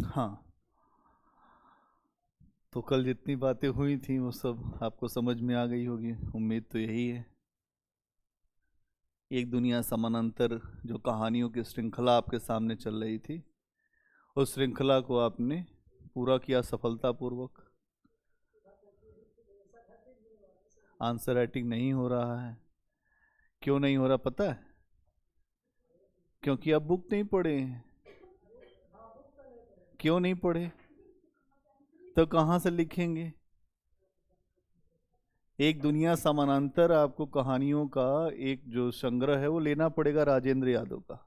हाँ, तो कल जितनी बातें हुई थी वो सब आपको समझ में आ गई होगी, उम्मीद तो यही है। एक दुनिया समानांतर जो कहानियों की श्रृंखला आपके सामने चल रही थी, उस श्रृंखला को आपने पूरा किया सफलतापूर्वक। आंसर राइटिंग नहीं हो रहा है। क्यों नहीं हो रहा पता है? क्योंकि आप बुक नहीं पढ़े हैं। क्यों नहीं पढ़े? तो कहाँ से लिखेंगे? एक दुनिया समानांतर आपको कहानियों का एक जो संग्रह है वो लेना पड़ेगा राजेंद्र यादव का।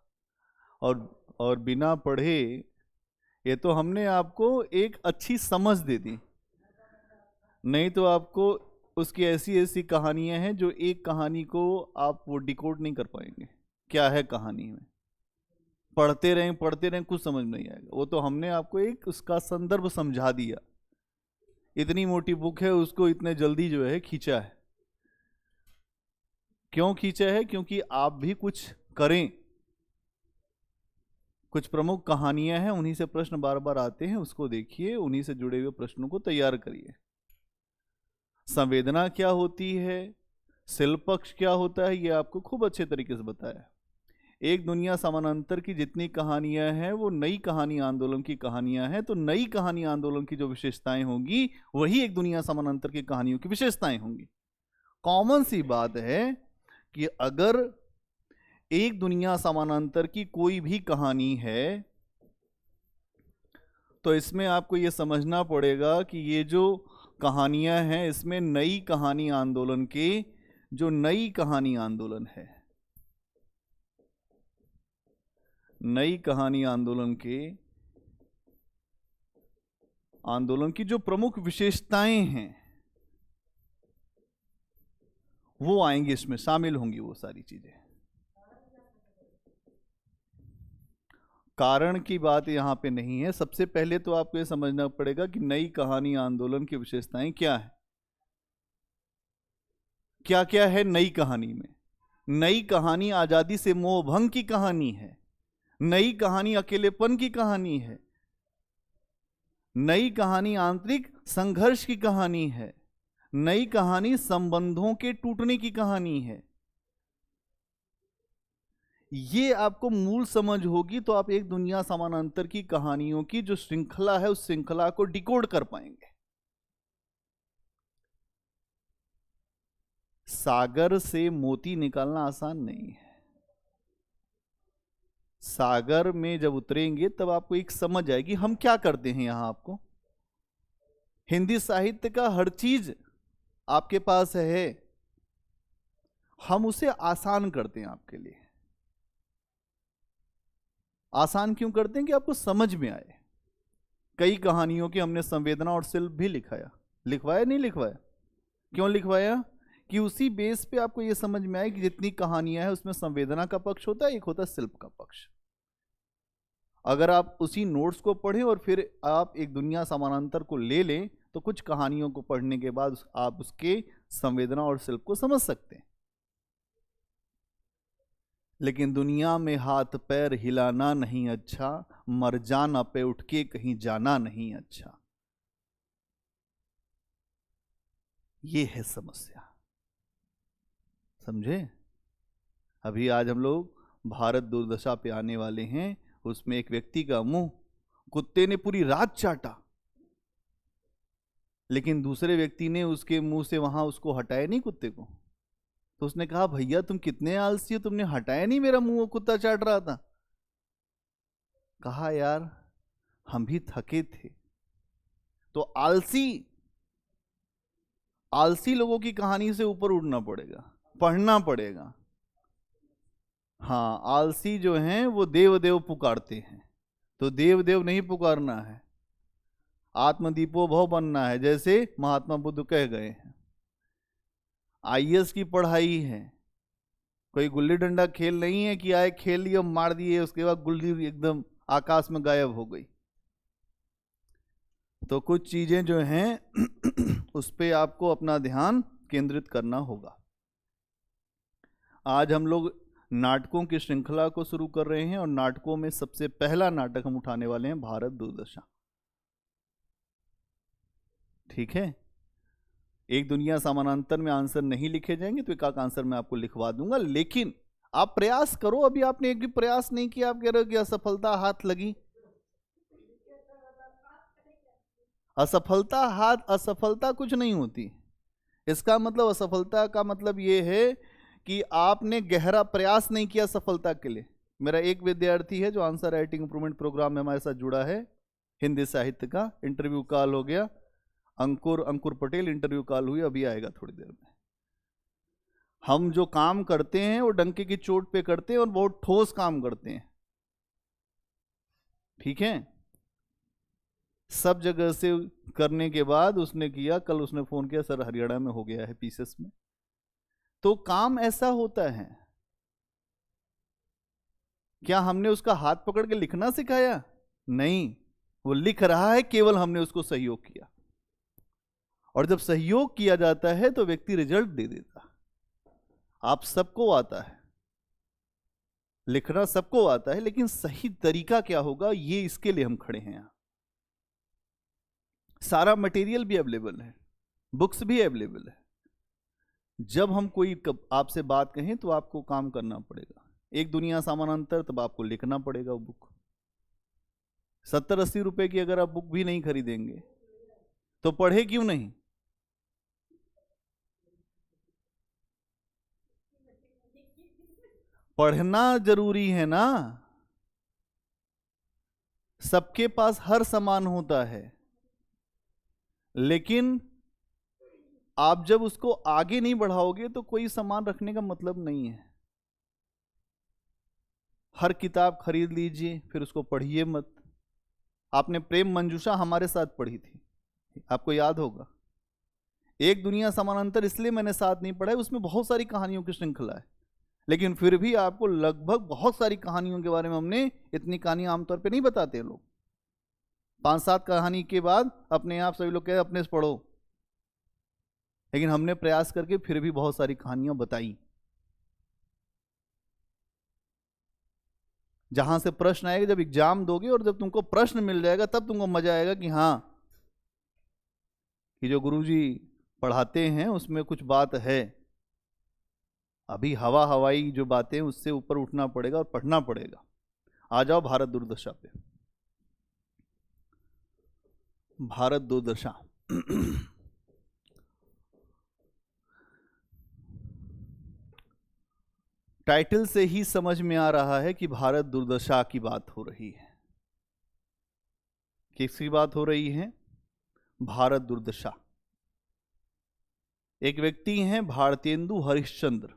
और और बिना पढ़े, ये तो हमने आपको एक अच्छी समझ दे दी, नहीं तो आपको उसकी ऐसी ऐसी कहानियां हैं जो एक कहानी को आप वो डिकोड नहीं कर पाएंगे। क्या है कहानी में? पढ़ते रहें कुछ समझ नहीं आएगा। वो तो हमने आपको एक उसका संदर्भ समझा दिया। इतनी मोटी बुक है, उसको इतने जल्दी जो है खींचा है। क्यों खींचा है? क्योंकि आप भी कुछ करें। कुछ प्रमुख कहानियां हैं, उन्हीं से प्रश्न बार बार आते हैं, उसको देखिए, उन्हीं से जुड़े हुए प्रश्नों को तैयार करिए। संवेदना क्या होती है, शिल्प पक्ष क्या होता है, ये आपको खूब अच्छे तरीके से बताया। एक दुनिया समानांतर की जितनी कहानियां हैं वो नई कहानी आंदोलन की कहानियां हैं। तो नई कहानी आंदोलन की जो विशेषताएं होंगी वही एक दुनिया समानांतर की कहानियों की विशेषताएं होंगी। कॉमन सी बात है कि अगर एक दुनिया समानांतर की कोई भी कहानी है तो इसमें आपको ये समझना पड़ेगा कि ये जो कहानियां हैं इसमें नई कहानी आंदोलन के जो नई कहानी आंदोलन है, नई कहानी आंदोलन के आंदोलन की जो प्रमुख विशेषताएं हैं वो आएंगी, इसमें शामिल होंगी वो सारी चीजें। कारण की बात यहां पे नहीं है। सबसे पहले तो आपको ये समझना पड़ेगा कि नई कहानी आंदोलन की विशेषताएं क्या है। क्या क्या है नई कहानी में? नई कहानी आजादी से मोह भंग की कहानी है। नई कहानी अकेलेपन की कहानी है। नई कहानी आंतरिक संघर्ष की कहानी है। नई कहानी संबंधों के टूटने की कहानी है। ये आपको मूल समझ होगी तो आप एक दुनिया समानांतर की कहानियों की जो श्रृंखला है उस श्रृंखला को डिकोड कर पाएंगे। सागर से मोती निकालना आसान नहीं है। सागर में जब उतरेंगे तब आपको एक समझ आएगी हम क्या करते हैं। यहां आपको हिंदी साहित्य का हर चीज आपके पास है, हम उसे आसान करते हैं आपके लिए। आसान क्यों करते हैं? कि आपको समझ में आए। कई कहानियों की हमने संवेदना और शिल्प भी लिखवाया नहीं लिखवाया? क्यों लिखवाया? कि उसी बेस पे आपको यह समझ में आए कि जितनी कहानियां हैं उसमें संवेदना का पक्ष होता है, एक होता है शिल्प का पक्ष। अगर आप उसी नोट्स को पढ़ें और फिर आप एक दुनिया समानांतर को ले लें तो कुछ कहानियों को पढ़ने के बाद आप उसके संवेदना और शिल्प को समझ सकते हैं। लेकिन दुनिया में हाथ पैर हिलाना नहीं अच्छा, मर जाना पे उठ के कहीं जाना नहीं अच्छा। ये है समस्या, समझे? अभी आज हम लोग भारत दुर्दशा पे आने वाले हैं। उसमें एक व्यक्ति का मुंह कुत्ते ने पूरी रात चाटा, लेकिन दूसरे व्यक्ति ने उसके मुंह से वहां उसको हटाया नहीं, कुत्ते को। तो उसने कहा भैया तुम कितने आलसी हो, तुमने हटाया नहीं मेरा मुंह, वो कुत्ता चाट रहा था। कहा यार हम भी थके थे। तो आलसी आलसी लोगों की कहानी से ऊपर उठना पड़ेगा, पढ़ना पड़ेगा। हाँ, आलसी जो हैं वो देव देव पुकारते हैं, तो देव देव नहीं पुकारना है, आत्मदीपो भव बनना है, जैसे महात्मा बुद्ध कह गए हैं। आईएएस की पढ़ाई है, कोई गुल्ली डंडा खेल नहीं है कि आए खेल लिया मार दिए उसके बाद गुल्ली एकदम आकाश में गायब हो गई। तो कुछ चीजें जो हैं उस पे आपको अपना ध्यान केंद्रित करना होगा। आज हम लोग नाटकों की श्रृंखला को शुरू कर रहे हैं और नाटकों में सबसे पहला नाटक हम उठाने वाले हैं भारत दुर्दशा। ठीक है, एक दुनिया समानांतर में आंसर नहीं लिखे जाएंगे तो एक आंसर मैं आपको लिखवा दूंगा, लेकिन आप प्रयास करो। अभी आपने एक भी प्रयास नहीं किया, आप कह रहे हो कि असफलता हाथ लगी। असफलता कुछ नहीं होती। इसका मतलब असफलता का मतलब यह है कि आपने गहरा प्रयास नहीं किया सफलता के लिए। मेरा एक विद्यार्थी है जो आंसर राइटिंग इंप्रूवमेंट प्रोग्राम में हमारे साथ जुड़ा है, हिंदी साहित्य का। इंटरव्यू कॉल हो गया, अंकुर पटेल, इंटरव्यू कॉल हुई, अभी आएगा थोड़ी देर में। हम जो काम करते हैं वो डंके की चोट पे करते हैं और बहुत ठोस काम करते हैं। ठीक है, सब जगह से करने के बाद उसने किया, कल उसने फोन किया, सर हरियाणा में हो गया है पीसेस में। तो काम ऐसा होता है। क्या हमने उसका हाथ पकड़ के लिखना सिखाया? नहीं, वो लिख रहा है, केवल हमने उसको सहयोग किया। और जब सहयोग किया जाता है तो व्यक्ति रिजल्ट दे देता। आप सबको आता है लिखना, सबको आता है, लेकिन सही तरीका क्या होगा, ये इसके लिए हम खड़े हैं यहां। सारा मटेरियल भी अवेलेबल है, बुक्स भी अवेलेबल है। जब हम कोई आपसे बात कहें तो आपको काम करना पड़ेगा। एक दुनिया समानांतर, तब आपको लिखना पड़ेगा वो बुक। 70-80 रुपए की अगर आप बुक भी नहीं खरीदेंगे तो पढ़े क्यों नहीं? पढ़ना जरूरी है ना। सबके पास हर सामान होता है, लेकिन आप जब उसको आगे नहीं बढ़ाओगे तो कोई सामान रखने का मतलब नहीं है। हर किताब खरीद लीजिए, फिर उसको पढ़िए मत। आपने प्रेम मंजूषा हमारे साथ पढ़ी थी, आपको याद होगा। एक दुनिया समानांतर इसलिए मैंने साथ नहीं पढ़ा है, उसमें बहुत सारी कहानियों की श्रृंखला है, लेकिन फिर भी आपको लगभग बहुत सारी कहानियों के बारे में हमने, इतनी कहानियां आमतौर पे नहीं बताते लोग। 5-7 कहानी के बाद अपने आप सभी लोग कहे अपने से पढ़ो, लेकिन हमने प्रयास करके फिर भी बहुत सारी कहानियां बताई। जहां से प्रश्न आएगा, जब एग्जाम दोगे और जब तुमको प्रश्न मिल जाएगा, तब तुमको मजा आएगा कि हाँ, कि जो गुरुजी पढ़ाते हैं उसमें कुछ बात है। अभी हवाई जो बातें, उससे ऊपर उठना पड़ेगा और पढ़ना पड़ेगा। आ जाओ भारत दुर्दशा पे। भारत दुर्दशा टाइटल से ही समझ में आ रहा है कि भारत दुर्दशा की बात हो रही है। किसकी बात हो रही है? भारत दुर्दशा। एक व्यक्ति हैं भारतेंदु हरिश्चंद्र।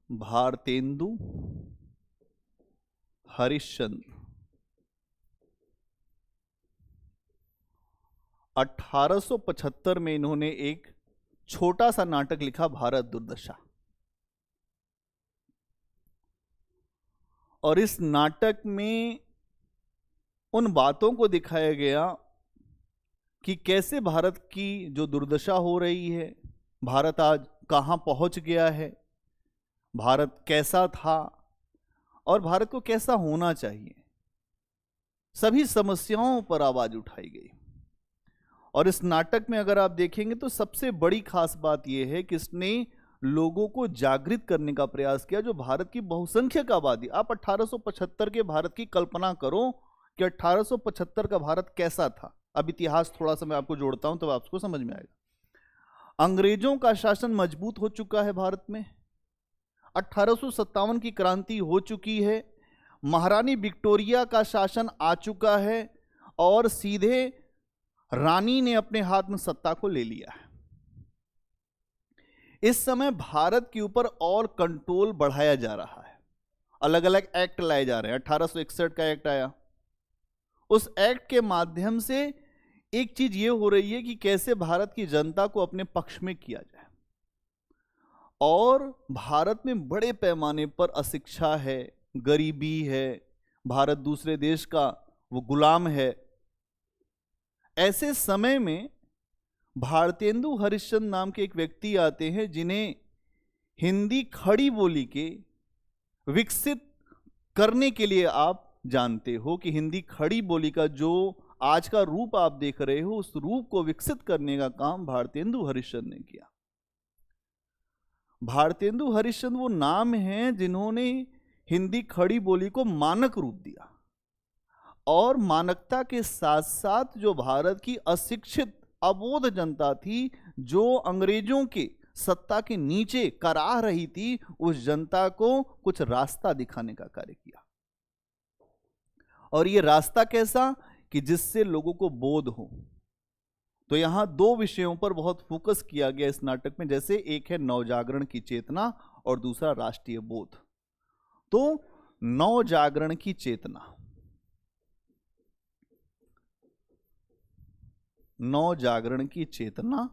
भारतेंदु हरिश्चंद्र 1875 में इन्होंने एक छोटा सा नाटक लिखा, भारत दुर्दशा। और इस नाटक में उन बातों को दिखाया गया कि कैसे भारत की जो दुर्दशा हो रही है, भारत आज कहां पहुंच गया है, भारत कैसा था और भारत को कैसा होना चाहिए। सभी समस्याओं पर आवाज उठाई गई। और इस नाटक में अगर आप देखेंगे तो सबसे बड़ी खास बात यह है कि इसने लोगों को जागृत करने का प्रयास किया। जो भारत की बहुसंख्यक आबादी, आप 1875 के भारत की कल्पना करो कि 1875 का भारत कैसा था। अब इतिहास थोड़ा सा मैं आपको जोड़ता हूं, तब आपको समझ में आएगा। अंग्रेजों का शासन मजबूत हो चुका है भारत में। 1857 की क्रांति हो चुकी है। महारानी विक्टोरिया का शासन आ चुका है और सीधे रानी ने अपने हाथ में सत्ता को ले लिया है। इस समय भारत के ऊपर और कंट्रोल बढ़ाया जा रहा है। अलग अलग एक्ट लाए जा रहे हैं। 1861 का एक्ट आया। उस एक्ट के माध्यम से एक चीज ये हो रही है कि कैसे भारत की जनता को अपने पक्ष में किया जाए। और भारत में बड़े पैमाने पर अशिक्षा है, गरीबी है, भारत दूसरे देश का वो गुलाम है। ऐसे समय में भारतेंदु हरिश्चंद्र नाम के एक व्यक्ति आते हैं जिन्हें हिंदी खड़ी बोली के विकसित करने के लिए आप जानते हो कि हिंदी खड़ी बोली का जो आज का रूप आप देख रहे हो, उस रूप को विकसित करने का काम भारतेंदु हरिश्चंद्र ने किया। भारतेंदु हरिश्चंद्र वो नाम है जिन्होंने हिंदी खड़ी बोली को मानक रूप दिया, और मानकता के साथ साथ जो भारत की अशिक्षित अबोध जनता थी, जो अंग्रेजों के सत्ता के नीचे कराह रही थी, उस जनता को कुछ रास्ता दिखाने का कार्य किया। और ये रास्ता कैसा कि जिससे लोगों को बोध हो। तो यहां दो विषयों पर बहुत फोकस किया गया इस नाटक में, जैसे एक है नवजागरण की चेतना और दूसरा राष्ट्रीय बोध। तो नवजागरण की चेतना, नवजागरण की चेतना,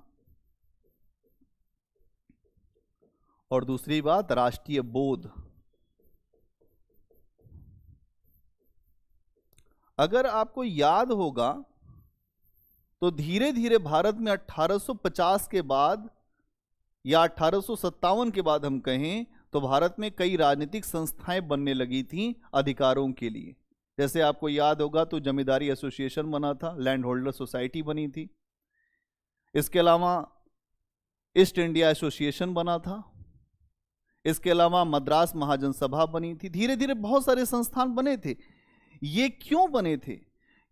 और दूसरी बात राष्ट्रीय बोध। अगर आपको याद होगा तो धीरे धीरे भारत में 1850 के बाद या 1857 के बाद हम कहें तो भारत में कई राजनीतिक संस्थाएं बनने लगी थीं अधिकारों के लिए। जैसे आपको याद होगा तो जमींदारी एसोसिएशन बना था, लैंड होल्डर सोसाइटी बनी थी, इसके अलावा ईस्ट इंडिया एसोसिएशन बना था, इसके अलावा मद्रास महाजन सभा बनी थी। धीरे धीरे बहुत सारे संस्थान बने थे। ये क्यों बने थे?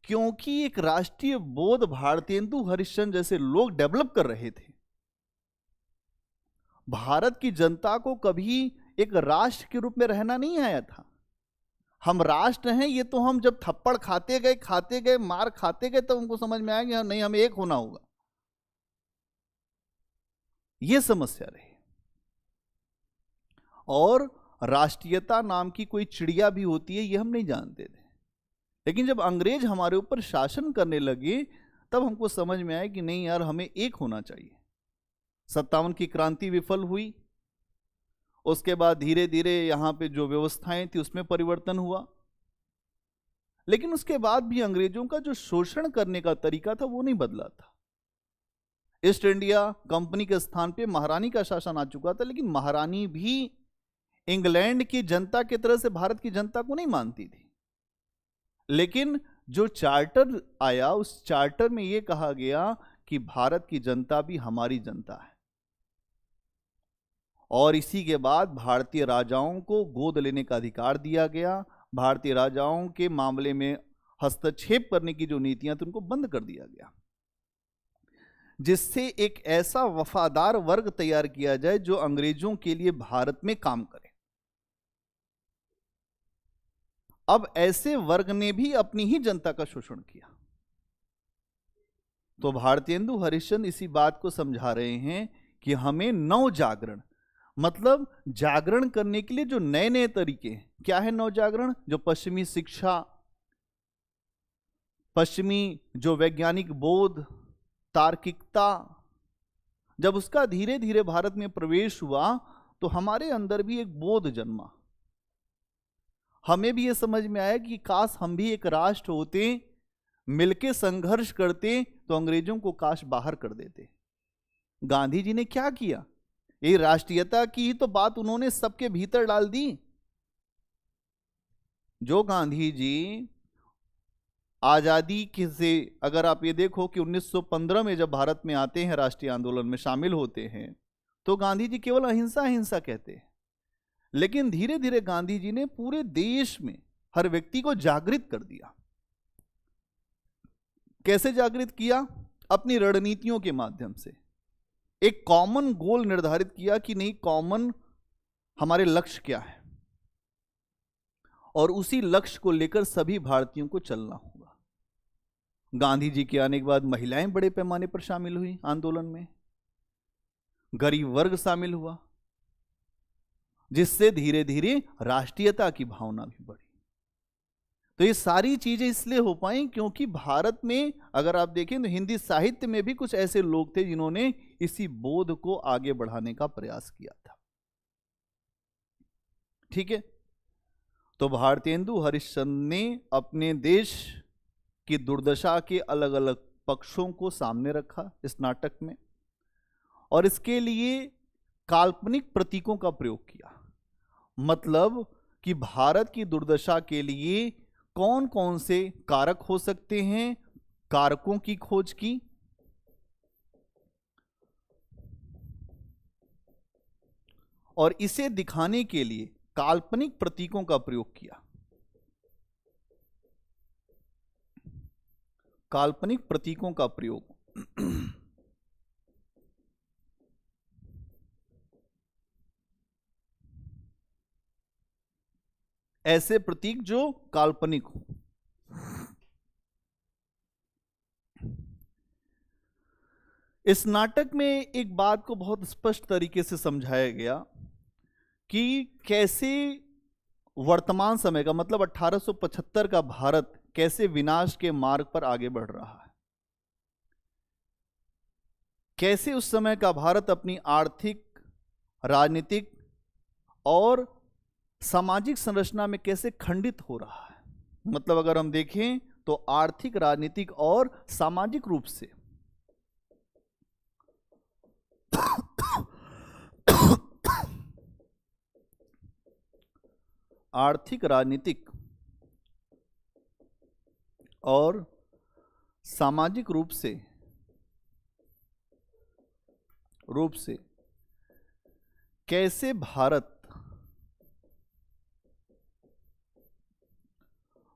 क्योंकि एक राष्ट्रीय बोध भारतेंदु हरिश्चंद्र जैसे लोग डेवलप कर रहे थे। भारत की जनता को कभी एक राष्ट्र के रूप में रहना नहीं आया था। हम राष्ट्र हैं ये तो हम जब थप्पड़ खाते गए मार खाते गए तब हमको समझ में आया कि नहीं, हमें एक होना होगा। यह समस्या रही। और राष्ट्रीयता नाम की कोई चिड़िया भी होती है ये हम नहीं जानते थे। लेकिन जब अंग्रेज हमारे ऊपर शासन करने लगे तब हमको समझ में आया कि नहीं यार, हमें एक होना चाहिए। 57 की क्रांति विफल हुई, उसके बाद धीरे धीरे यहां पे जो व्यवस्थाएं थी उसमें परिवर्तन हुआ, लेकिन उसके बाद भी अंग्रेजों का जो शोषण करने का तरीका था वो नहीं बदला था। ईस्ट इंडिया कंपनी के स्थान पे महारानी का शासन आ चुका था, लेकिन महारानी भी इंग्लैंड की जनता की तरह से भारत की जनता को नहीं मानती थी। लेकिन जो चार्टर आया उस चार्टर में यह कहा गया कि भारत की जनता भी हमारी जनता है, और इसी के बाद भारतीय राजाओं को गोद लेने का अधिकार दिया गया। भारतीय राजाओं के मामले में हस्तक्षेप करने की जो नीतियां थी उनको बंद कर दिया गया, जिससे एक ऐसा वफादार वर्ग तैयार किया जाए जो अंग्रेजों के लिए भारत में काम करे। अब ऐसे वर्ग ने भी अपनी ही जनता का शोषण किया। तो भारतेंदु हरिश्चंद्र इसी बात को समझा रहे हैं कि हमें नव जागरण, मतलब जागरण करने के लिए जो नए नए तरीके हैं। क्या है नव जागरण? जो पश्चिमी शिक्षा, पश्चिमी जो वैज्ञानिक बोध, तार्किकता, जब उसका धीरे धीरे भारत में प्रवेश हुआ तो हमारे अंदर भी एक बोध जन्मा। हमें भी ये समझ में आया कि काश हम भी एक राष्ट्र होते, मिलके संघर्ष करते तो अंग्रेजों को काश बाहर कर देते। गांधी जी ने क्या किया? ये राष्ट्रीयता की ही तो बात उन्होंने सबके भीतर डाल दी। जो गांधी जी आजादी के से, अगर आप ये देखो कि 1915 में जब भारत में आते हैं, राष्ट्रीय आंदोलन में शामिल होते हैं, तो गांधी जी केवल अहिंसा अहिंसा कहते हैं। लेकिन धीरे धीरे गांधी जी ने पूरे देश में हर व्यक्ति को जागृत कर दिया। कैसे जागृत किया? अपनी रणनीतियों के माध्यम से एक कॉमन गोल निर्धारित किया कि नहीं, कॉमन हमारे लक्ष्य क्या है, और उसी लक्ष्य को लेकर सभी भारतीयों को चलना होगा। गांधी जी के आने के बाद महिलाएं बड़े पैमाने पर शामिल हुई आंदोलन में, गरीब वर्ग शामिल हुआ, जिससे धीरे धीरे राष्ट्रीयता की भावना भी बढ़ी। तो ये सारी चीजें इसलिए हो पाई क्योंकि भारत में अगर आप देखें तो हिंदी साहित्य में भी कुछ ऐसे लोग थे जिन्होंने इसी बोध को आगे बढ़ाने का प्रयास किया था। ठीक है, तो भारतेंदु हरिश्चंद्र ने अपने देश की दुर्दशा के अलग अलग पक्षों को सामने रखा इस नाटक में, और इसके लिए काल्पनिक प्रतीकों का प्रयोग किया। मतलब कि भारत की दुर्दशा के लिए कौन कौन से कारक हो सकते हैं, कारकों की खोज की, और इसे दिखाने के लिए काल्पनिक प्रतीकों का प्रयोग किया। काल्पनिक प्रतीकों का प्रयोग ऐसे प्रतीक जो काल्पनिक हो। इस नाटक में एक बात को बहुत स्पष्ट तरीके से समझाया गया कि कैसे वर्तमान समय का मतलब 1875 का भारत कैसे विनाश के मार्ग पर आगे बढ़ रहा है, कैसे उस समय का भारत अपनी आर्थिक, राजनीतिक और सामाजिक संरचना में कैसे खंडित हो रहा है। मतलब अगर हम देखें तो आर्थिक, राजनीतिक और सामाजिक रूप से आर्थिक, राजनीतिक और सामाजिक रूप से कैसे भारत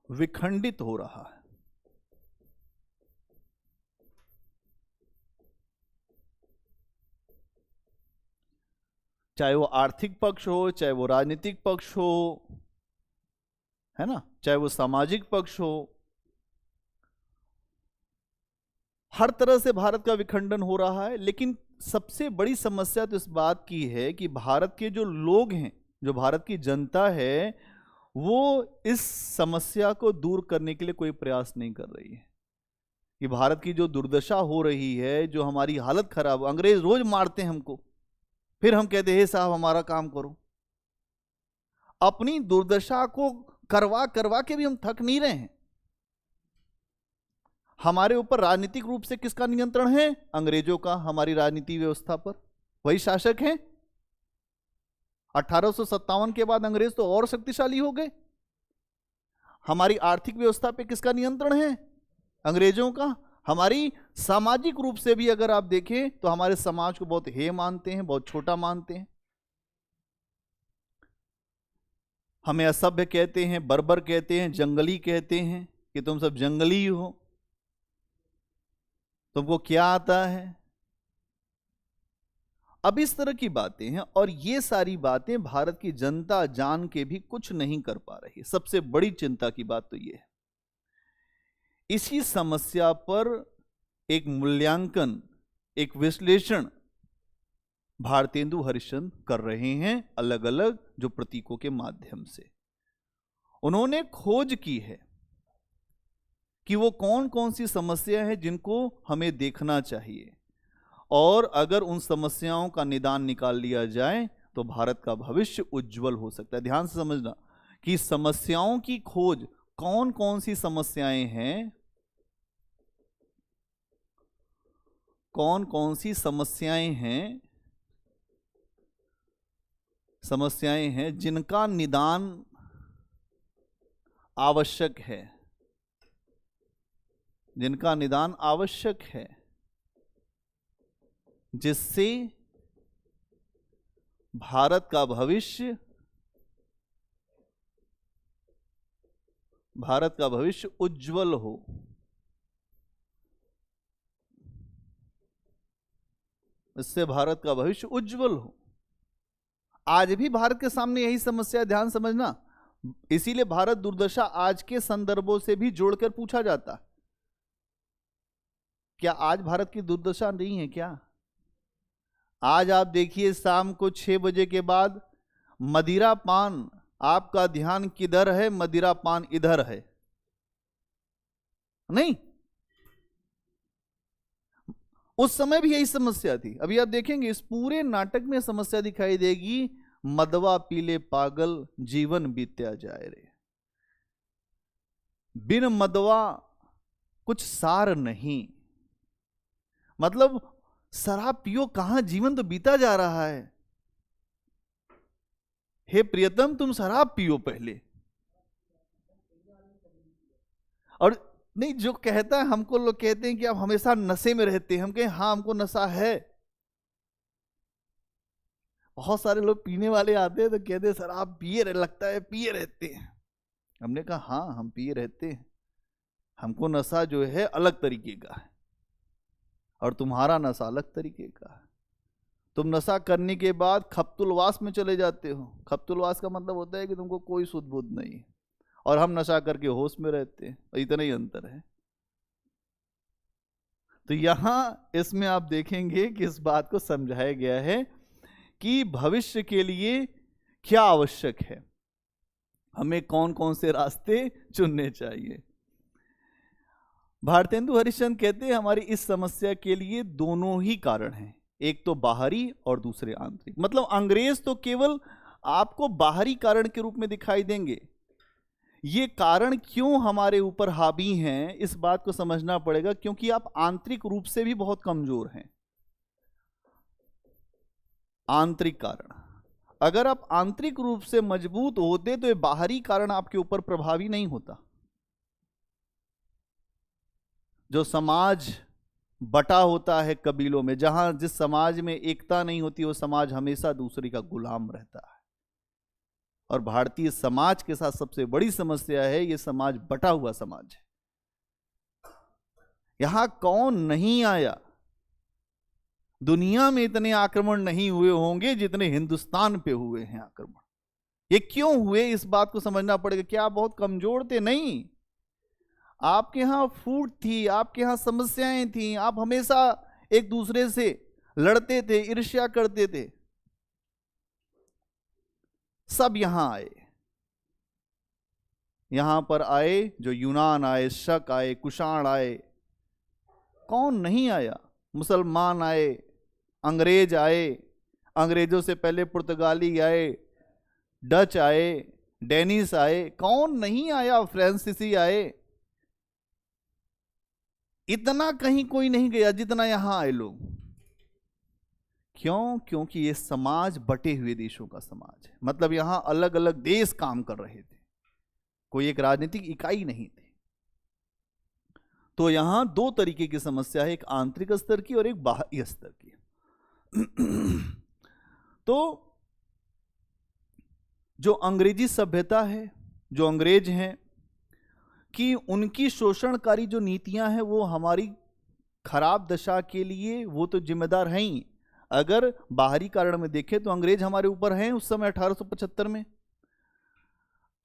विखंडित हो रहा है। चाहे वो आर्थिक पक्ष हो, चाहे वो राजनीतिक पक्ष हो, है ना, चाहे वो सामाजिक पक्ष हो, हर तरह से भारत का विखंडन हो रहा है। लेकिन सबसे बड़ी समस्या तो इस बात की है कि भारत के जो लोग हैं, जो भारत की जनता है, वो इस समस्या को दूर करने के लिए कोई प्रयास नहीं कर रही है। कि भारत की जो दुर्दशा हो रही है, जो हमारी हालत खराब, अंग्रेज रोज मारते हैं हमको, फिर हम कहते हैं साहब हमारा काम करो। अपनी दुर्दशा को करवा करवा के भी हम थक नहीं रहे हैं। हमारे ऊपर राजनीतिक रूप से किसका नियंत्रण है? अंग्रेजों का, हमारी राजनीति व्यवस्था पर वही शासक हैं। 1857 के बाद अंग्रेज तो और शक्तिशाली हो गए। हमारी आर्थिक व्यवस्था पे किसका नियंत्रण है? अंग्रेजों का। हमारी सामाजिक रूप से भी अगर आप देखें तो हमारे समाज को बहुत हेय मानते हैं, बहुत छोटा मानते हैं। हमें असभ्य कहते हैं, बर्बर कहते हैं, जंगली कहते हैं कि तुम सब जंगली हो, तुमको क्या आता है। अब इस तरह की बातें हैं और ये सारी बातें भारत की जनता जान के भी कुछ नहीं कर पा रही। सबसे बड़ी चिंता की बात तो ये है। इसी समस्या पर एक मूल्यांकन, एक विश्लेषण भारतेंदु हरिश्चंद्र कर रहे हैं अलग अलग जो प्रतीकों के माध्यम से। उन्होंने खोज की है कि वो कौन कौन सी समस्या है जिनको हमें देखना चाहिए, और अगर उन समस्याओं का निदान निकाल लिया जाए तो भारत का भविष्य उज्जवल हो सकता है। ध्यान से समझना कि समस्याओं की खोज, कौन कौन सी समस्याएं हैं, कौन कौन सी समस्याएं हैं जिनका निदान आवश्यक है, जिनका निदान आवश्यक है, जिससे भारत का भविष्य उज्जवल हो। इससे भारत का भविष्य उज्जवल हो। आज भी भारत के सामने यही समस्या है, ध्यान समझना। इसीलिए भारत दुर्दशा आज के संदर्भों से भी जोड़कर पूछा जाता। क्या आज भारत की दुर्दशा नहीं है क्या? आज आप देखिए शाम को 6 बजे के बाद मदिरा पान, आपका ध्यान किधर है? मदिरा पान इधर है, नहीं? उस समय भी यही समस्या थी। अभी आप देखेंगे इस पूरे नाटक में समस्या दिखाई देगी, मदवा पीले पागल जीवन बीत्या जाए रे। बिन मदवा कुछ सार नहीं। मतलब शराब पियो कहां, जीवन तो बीता जा रहा है। हे प्रियतम तुम शराब पियो पहले। और नहीं, जो कहता है, हमको लोग कहते हैं कि आप हमेशा नशे में रहते हैं, हम कहें हाँ हमको नशा है। बहुत सारे लोग पीने वाले आते हैं तो कहते हैं सर आप पिए लगता है पिए रहते हैं। हमने कहा हाँ हम पिए रहते हैं, हमको नशा जो है अलग तरीके का है और तुम्हारा नशा अलग तरीके का है। तुम नशा करने के बाद खप्तुलवास में चले जाते हो। खप्तुलवास का मतलब होता है कि तुमको कोई सुध बुध नहीं है, और हम नशा करके होश में रहते हैं, इतना ही अंतर है। तो यहां इसमें आप देखेंगे कि इस बात को समझाया गया है कि भविष्य के लिए क्या आवश्यक है, हमें कौन कौन से रास्ते चुनने चाहिए। भारतेंदु हरिश्चंद्र कहते हैं हमारी इस समस्या के लिए दोनों ही कारण हैं, एक तो बाहरी और दूसरे आंतरिक। मतलब अंग्रेज तो केवल आपको बाहरी कारण के रूप में दिखाई देंगे, ये कारण क्यों हमारे ऊपर हावी हैं इस बात को समझना पड़ेगा, क्योंकि आप आंतरिक रूप से भी बहुत कमजोर हैं। आंतरिक कारण, अगर आप आंतरिक रूप से मजबूत होते तो ये बाहरी कारण आपके ऊपर प्रभावी नहीं होता। जो समाज बटा होता है कबीलों में, जहां जिस समाज में एकता नहीं होती वो समाज हमेशा दूसरे का गुलाम रहता है। और भारतीय समाज के साथ सबसे बड़ी समस्या है ये समाज बटा हुआ समाज है। यहां कौन नहीं आया, दुनिया में इतने आक्रमण नहीं हुए होंगे जितने हिंदुस्तान पे हुए हैं आक्रमण। ये क्यों हुए इस बात को समझना पड़ेगा। क्या आप बहुत कमजोर थे? नहीं, आपके यहां फूट थी, आपके यहां समस्याएं थी, आप हमेशा एक दूसरे से लड़ते थे, ईर्ष्या करते थे। सब यहां आए, यहां पर आए जो यूनान आए, शक आए, कुषाण आए, कौन नहीं आया। मुसलमान आए, अंग्रेज आए, अंग्रेजों से पहले पुर्तगाली आए, डच आए, डेनिस आए, कौन नहीं आया, फ्रांसीसी आए। इतना कहीं कोई नहीं गया जितना यहां आए लोग। क्यों? क्योंकि ये समाज बटे हुए देशों का समाज है। मतलब यहां अलग अलग देश काम कर रहे थे, कोई एक राजनीतिक इकाई नहीं थी। तो यहां दो तरीके की समस्या है, एक आंतरिक स्तर की और एक बाहरी स्तर की। तो जो अंग्रेजी सभ्यता है, जो अंग्रेज हैं, कि उनकी शोषणकारी जो नीतियां हैं वो हमारी खराब दशा के लिए वो तो जिम्मेदार हैं ही। अगर बाहरी कारण में देखें तो अंग्रेज हमारे ऊपर हैं उस समय 1875 में।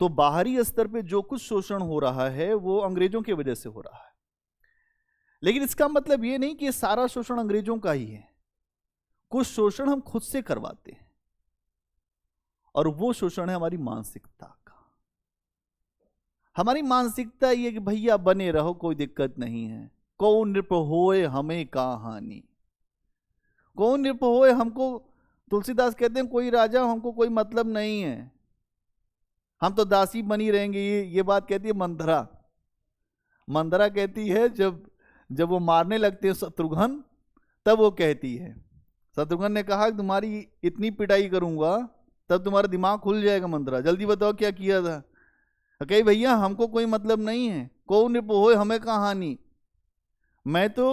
तो बाहरी स्तर पे जो कुछ शोषण हो रहा है वो अंग्रेजों की वजह से हो रहा है। लेकिन इसका मतलब ये नहीं कि सारा शोषण अंग्रेजों का ही है। कुछ शोषण हम खुद से करवाते हैं, और वो शोषण है हमारी मानसिकता का। हमारी मानसिकता ये कि भैया बने रहो, कोई दिक्कत नहीं है, कौन नृप होए हमें कहानी, कौन नृप होए। हमको तुलसीदास कहते हैं कोई राजा हमको कोई मतलब नहीं है, हम तो दासी बनी रहेंगे। ये बात कहती है मंथरा। मंथरा कहती है जब वो मारने लगते हैं शत्रुघ्न, तब वो कहती है, शत्रुघ्न ने कहा तुम्हारी इतनी पिटाई करूंगा तब तुम्हारा दिमाग खुल जाएगा। मंथरा जल्दी बताओ क्या किया था। कही भैया हमको कोई मतलब नहीं है, कौन नृप होए हमें कहानी, मैं तो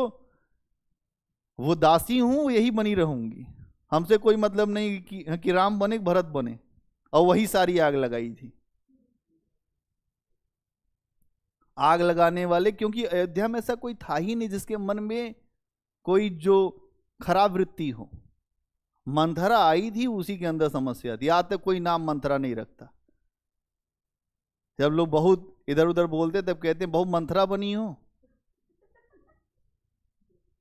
वो दासी हूं, यही बनी रहूंगी, हमसे कोई मतलब नहीं कि राम बने भरत बने। और वही सारी आग लगाई थी। आग लगाने वाले, क्योंकि अयोध्या में ऐसा कोई था ही नहीं जिसके मन में कोई जो खराब वृत्ति हो। मंथरा आई थी, उसी के अंदर समस्या थी। आज तक कोई नाम मंथरा नहीं रखता। जब लोग बहुत इधर उधर बोलते तब कहते हैं बहु मंथरा बनी हो,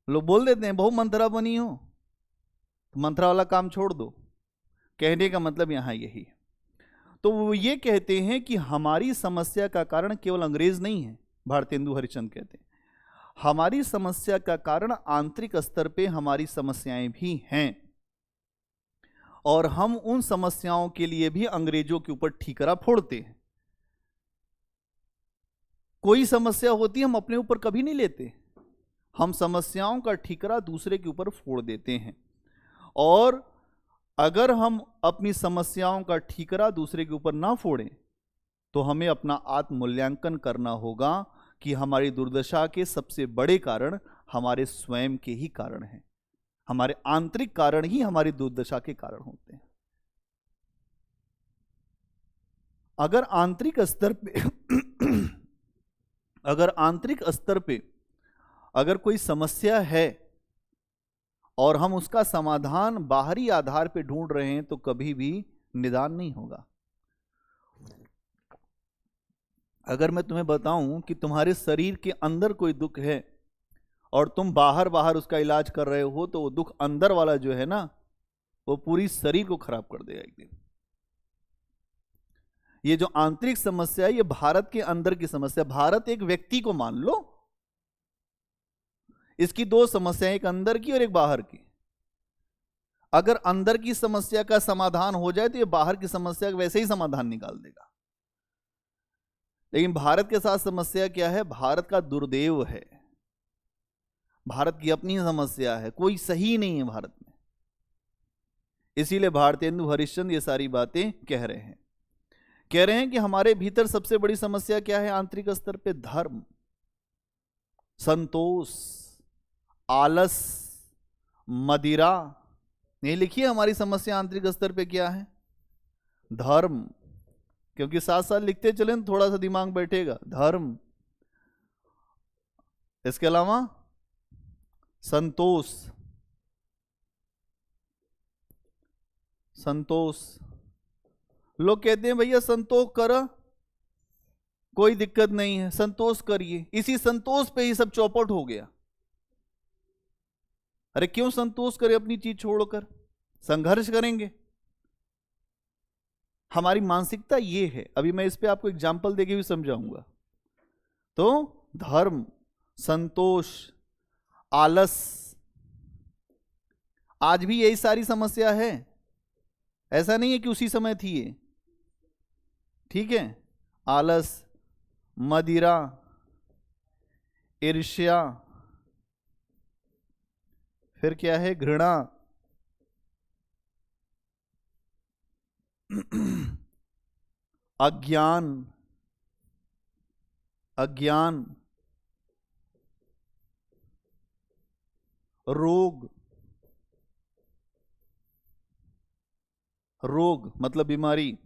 लोग बोल देते हैं बहु मंथरा बनी हो, तो मंथरा वाला काम छोड़ दो। कहने का मतलब यहां यही है। तो वो ये कहते हैं कि हमारी समस्या का कारण केवल अंग्रेज नहीं है। भारतेंदु हरिश्चंद्र कहते हैं हमारी समस्या का कारण आंतरिक स्तर पे हमारी समस्याएं भी हैं, और हम उन समस्याओं के लिए भी अंग्रेजों के ऊपर ठीकरा फोड़ते हैं। कोई समस्या होती है हम अपने ऊपर कभी नहीं लेते, हम समस्याओं का ठीकरा दूसरे के ऊपर फोड़ देते हैं। और अगर हम अपनी समस्याओं का ठीकरा दूसरे के ऊपर ना फोड़ें तो हमें अपना आत्ममूल्यांकन करना होगा कि हमारी दुर्दशा के सबसे बड़े कारण हमारे स्वयं के ही कारण हैं। हमारे आंतरिक कारण ही हमारी दुर्दशा के कारण होते हैं। अगर आंतरिक स्तर पे अगर कोई समस्या है और हम उसका समाधान बाहरी आधार पे ढूंढ रहे हैं तो कभी भी निदान नहीं होगा। अगर मैं तुम्हें बताऊं कि तुम्हारे शरीर के अंदर कोई दुख है और तुम बाहर बाहर उसका इलाज कर रहे हो तो वो दुख अंदर वाला जो है ना वो पूरी शरीर को खराब कर देगा एक दिन। ये जो आंतरिक समस्या है ये भारत के अंदर की समस्या। भारत एक व्यक्ति को मान लो, इसकी दो समस्याएं, एक अंदर की और एक बाहर की। अगर अंदर की समस्या का समाधान हो जाए तो ये बाहर की समस्या का वैसे ही समाधान निकाल देगा। लेकिन भारत के साथ समस्या क्या है? भारत का दुर्देव है, भारत की अपनी समस्या है, कोई सही नहीं है भारत में। इसीलिए भारतेंदु हरिश्चंद्र ये सारी बातें कह रहे हैं कि हमारे भीतर सबसे बड़ी समस्या क्या है आंतरिक स्तर पे? धर्म, संतोष, आलस, मदिरा। ये लिखिए हमारी समस्या आंतरिक स्तर पे क्या है? धर्म, क्योंकि साथ साथ लिखते चले तो थोड़ा सा दिमाग बैठेगा। धर्म, इसके अलावा संतोष, लोग कहते हैं भैया संतोष करो, कोई दिक्कत नहीं है, संतोष करिए। इसी संतोष पे ही सब चौपट हो गया। अरे क्यों संतोष करें अपनी चीज छोड़कर? संघर्ष करेंगे। हमारी मानसिकता ये है। अभी मैं इस पे आपको एग्जाम्पल देके भी समझाऊंगा। तो धर्म, संतोष, आलस, आज भी यही सारी समस्या है। ऐसा नहीं है कि उसी समय थी ये, ठीक है? आलस, मदिरा, ईर्ष्या, फिर क्या है? घृणा, अज्ञान, रोग मतलब बीमारी।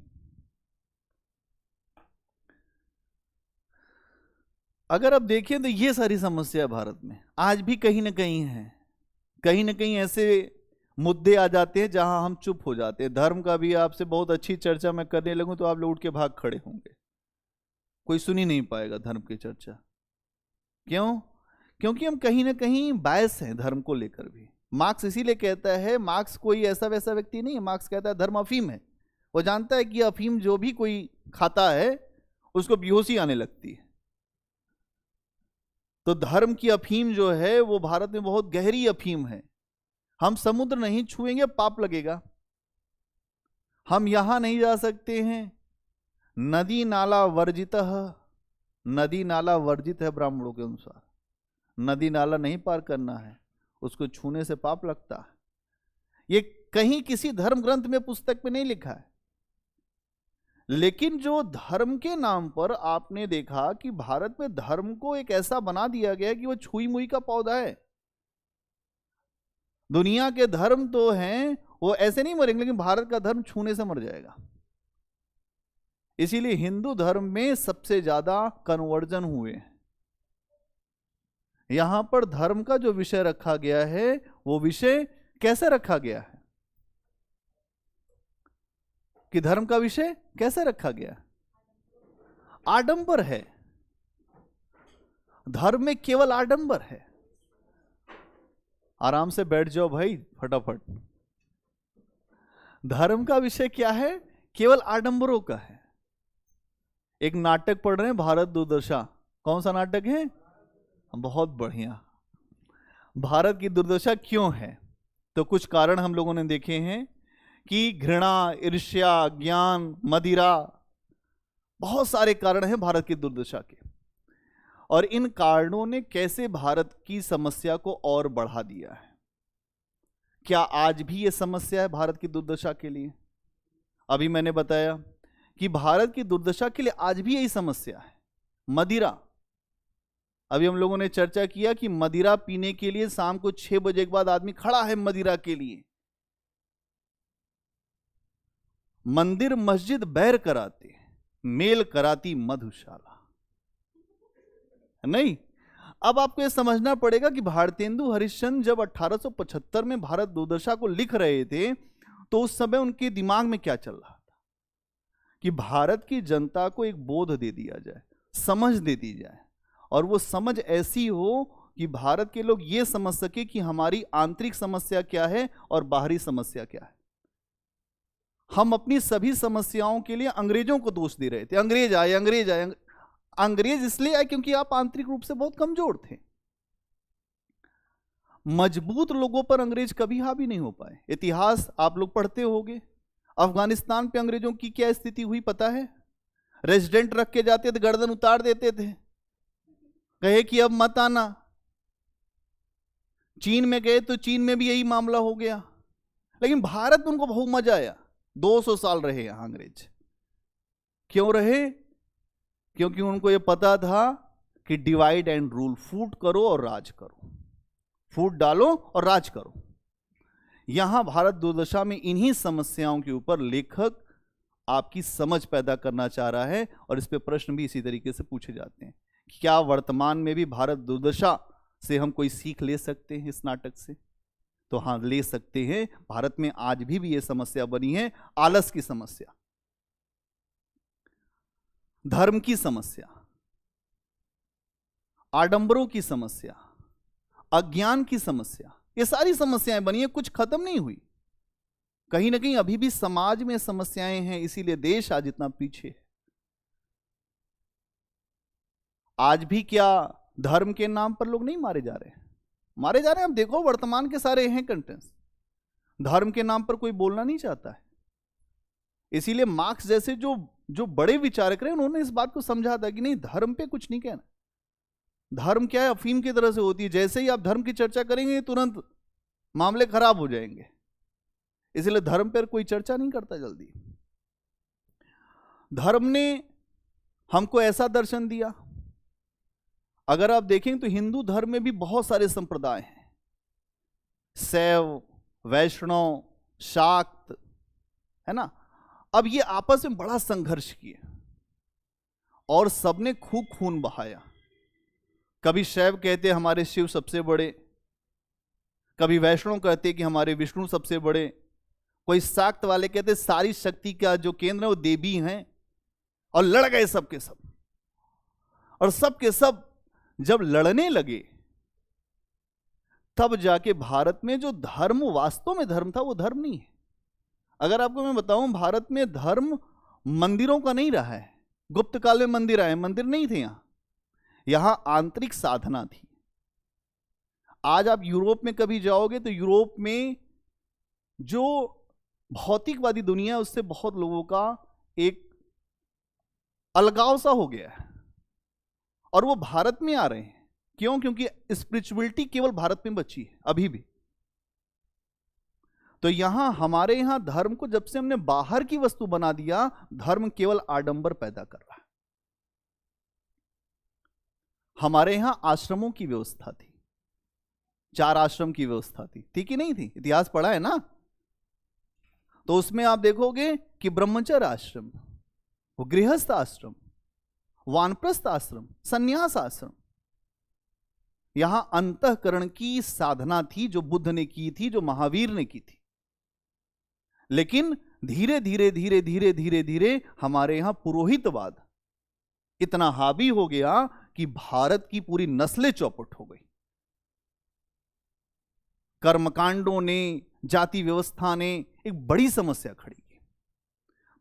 अगर आप देखें तो ये सारी समस्या भारत में आज भी कहीं ना कहीं है। कहीं ना कहीं ऐसे मुद्दे आ जाते हैं जहां हम चुप हो जाते हैं। धर्म का भी आपसे बहुत अच्छी चर्चा मैं करने लगूं तो आप लोग उठ के भाग खड़े होंगे, कोई सुन ही नहीं पाएगा धर्म की चर्चा। क्यों? क्योंकि हम कहीं ना कहीं बायस हैं धर्म को लेकर भी। मार्क्स इसीलिए कहता है, मार्क्स कोई ऐसा वैसा व्यक्ति नहीं है, मार्क्स कहता है धर्म अफीम है। वो जानता है कि अफीम जो भी कोई खाता है उसको बेहोशी आने लगती है। तो धर्म की अफीम जो है वो भारत में बहुत गहरी अफीम है। हम समुद्र नहीं छुएंगे, पाप लगेगा। हम यहां नहीं जा सकते हैं। नदी नाला वर्जित है ब्राह्मणों के अनुसार। नदी नाला नहीं पार करना है, उसको छूने से पाप लगता है। ये कहीं किसी धर्म ग्रंथ में, पुस्तक में नहीं लिखा है। लेकिन जो धर्म के नाम पर आपने देखा कि भारत में धर्म को एक ऐसा बना दिया गया कि वो छुई मुई का पौधा है। दुनिया के धर्म तो हैं वो ऐसे नहीं मरेंगे, लेकिन भारत का धर्म छूने से मर जाएगा। इसीलिए हिंदू धर्म में सबसे ज्यादा कन्वर्जन हुए हैं। यहां पर धर्म का जो विषय रखा गया है वो विषय कैसे रखा गया है? कि धर्म का विषय कैसे रखा गया? आडंबर है। धर्म में केवल आडंबर है। आराम से बैठ जाओ भाई फटाफट। धर्म का विषय क्या है? केवल आडंबरों का है। एक नाटक पढ़ रहे हैं भारत दुर्दशा। कौन सा नाटक है? बहुत बढ़िया। भारत की दुर्दशा क्यों है? तो कुछ कारण हम लोगों ने देखे हैं कि घृणा, ईर्ष्या, ज्ञान, मदिरा, बहुत सारे कारण हैं भारत की दुर्दशा के। और इन कारणों ने कैसे भारत की समस्या को और बढ़ा दिया है। क्या आज भी ये समस्या है भारत की दुर्दशा के लिए? अभी मैंने बताया कि भारत की दुर्दशा के लिए आज भी यही समस्या है, मदिरा। अभी हम लोगों ने चर्चा किया कि मदिरा पीने के लिए शाम को 6 बजे के बाद आदमी खड़ा है मदिरा के लिए। मंदिर मस्जिद बैर कराते, मेल कराती मधुशाला। नहीं, अब आपको यह समझना पड़ेगा कि भारतेंदु हरिश्चंद्र जब 1875 में भारत दुर्दशा को लिख रहे थे तो उस समय उनके दिमाग में क्या चल रहा था कि भारत की जनता को एक बोध दे दिया जाए, समझ दे दी जाए, और वो समझ ऐसी हो कि भारत के लोग ये समझ सके कि हमारी आंतरिक समस्या क्या है और बाहरी समस्या क्या है। हम अपनी सभी समस्याओं के लिए अंग्रेजों को दोष दे रहे थे, अंग्रेज आए अंग्रेज आए। अंग्रेज इसलिए आए क्योंकि आप आंतरिक रूप से बहुत कमजोर थे। मजबूत लोगों पर अंग्रेज कभी हावी नहीं हो पाए। इतिहास आप लोग पढ़ते होंगे, अफगानिस्तान पे अंग्रेजों की क्या स्थिति हुई पता है? रेजिडेंट रख के जाते थे, गर्दन उतार देते थे, कहे कि अब मत आना। चीन में गए तो चीन में भी यही मामला हो गया। लेकिन भारत में उनको बहुत मजा आया। 200 साल रहे यहां अंग्रेज। क्यों रहे? क्योंकि उनको यह पता था कि डिवाइड एंड रूल, फूट करो और राज करो, फूट डालो और राज करो। यहां भारत दुर्दशा में इन्हीं समस्याओं के ऊपर लेखक आपकी समझ पैदा करना चाह रहा है, और इस पे प्रश्न भी इसी तरीके से पूछे जाते हैं। क्या वर्तमान में भी भारत दुर्दशा से हम कोई सीख ले सकते हैं इस नाटक से? तो हां, ले सकते हैं। भारत में आज भी यह समस्या बनी है, आलस की समस्या, धर्म की समस्या, आडंबरों की समस्या, अज्ञान की समस्या। ये सारी समस्याएं बनी है, कुछ खत्म नहीं हुई। कहीं ना कहीं अभी भी समाज में समस्याएं हैं, इसीलिए देश आज इतना पीछे है। आज भी क्या धर्म के नाम पर लोग नहीं मारे जा रहे हैं? मारे जा रहे हैं। आप देखो, वर्तमान के सारे हैं कंटेंट्स। धर्म के नाम पर कोई बोलना नहीं चाहता है। इसीलिए मार्क्स जैसे जो बड़े विचारक रहे, उन्होंने इस बात को समझा था कि नहीं, धर्म पे कुछ नहीं कहना। धर्म क्या है? अफीम की तरह से होती है, जैसे ही आप धर्म की चर्चा करेंगे तुरंत मामले खराब हो जाएंगे। इसलिए धर्म पर कोई चर्चा नहीं करता जल्दी। धर्म ने हमको ऐसा दर्शन दिया। अगर आप देखें तो हिंदू धर्म में भी बहुत सारे संप्रदाय हैं, शैव, वैष्णव, शाक्त, है ना। अब ये आपस में बड़ा संघर्ष किए और सबने खूब खून बहाया। कभी शैव कहते हमारे शिव सबसे बड़े, कभी वैष्णव कहते कि हमारे विष्णु सबसे बड़े, कोई शाक्त वाले कहते सारी शक्ति का जो केंद्र है वो देवी हैं, और लड़ गए सबके सब। और सबके सब जब लड़ने लगे तब जाके भारत में जो धर्म वास्तव में धर्म था वो धर्म नहीं है। अगर आपको मैं बताऊं, भारत में धर्म मंदिरों का नहीं रहा है। गुप्त काल में मंदिर आए, मंदिर नहीं थे यहां आंतरिक साधना थी। आज आप यूरोप में कभी जाओगे तो यूरोप में जो भौतिकवादी दुनिया है उससे बहुत लोगों का एक अलगाव सा हो गया है, और वो भारत में आ रहे हैं। क्यों? क्योंकि स्पिरिचुअलिटी केवल भारत में बची है अभी भी। तो यहां हमारे यहां धर्म को जब से हमने बाहर की वस्तु बना दिया, धर्म केवल आडंबर पैदा कर रहा है। हमारे यहां आश्रमों की व्यवस्था थी, 4 आश्रम की व्यवस्था थी कि नहीं थी? इतिहास पढ़ा है ना। तो उसमें आप देखोगे कि ब्रह्मचर्य आश्रम, वो गृहस्थ आश्रम, वानप्रस्थ आश्रम, संन्यास आश्रम। यहां अंतःकरण की साधना थी जो बुद्ध ने की थी, जो महावीर ने की थी। लेकिन धीरे धीरे धीरे धीरे धीरे धीरे हमारे यहां पुरोहितवाद इतना हावी हो गया कि भारत की पूरी नस्लें चौपट हो गई। कर्मकांडों ने, जाति व्यवस्था ने एक बड़ी समस्या खड़ी की।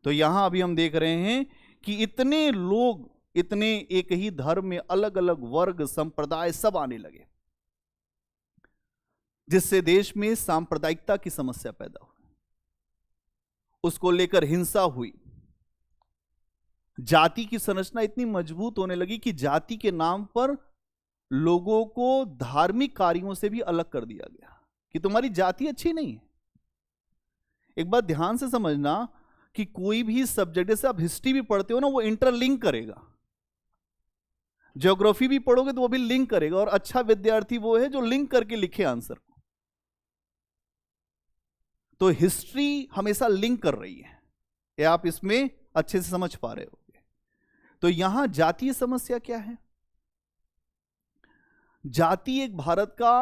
तो यहां अभी हम देख रहे हैं कि इतने लोग, इतने एक ही धर्म में अलग अलग वर्ग, संप्रदाय सब आने लगे, जिससे देश में सांप्रदायिकता की समस्या पैदा हुई। उसको लेकर हिंसा हुई। जाति की संरचना इतनी मजबूत होने लगी कि जाति के नाम पर लोगों को धार्मिक कार्यों से भी अलग कर दिया गया। कि तुम्हारी जाति अच्छी नहीं है। एक बात ध्यान से समझना कि कोई भी सब्जेक्ट, जैसे आप हिस्ट्री भी पढ़ते हो ना, वो इंटरलिंक करेगा। ज्योग्राफी भी पढ़ोगे तो वो भी लिंक करेगा, और अच्छा विद्यार्थी वो है जो लिंक करके लिखे आंसर को। तो हिस्ट्री हमेशा लिंक कर रही है, ये आप इसमें अच्छे से समझ पा रहे होगे। तो यहां जातीय समस्या क्या है? जाति एक भारत का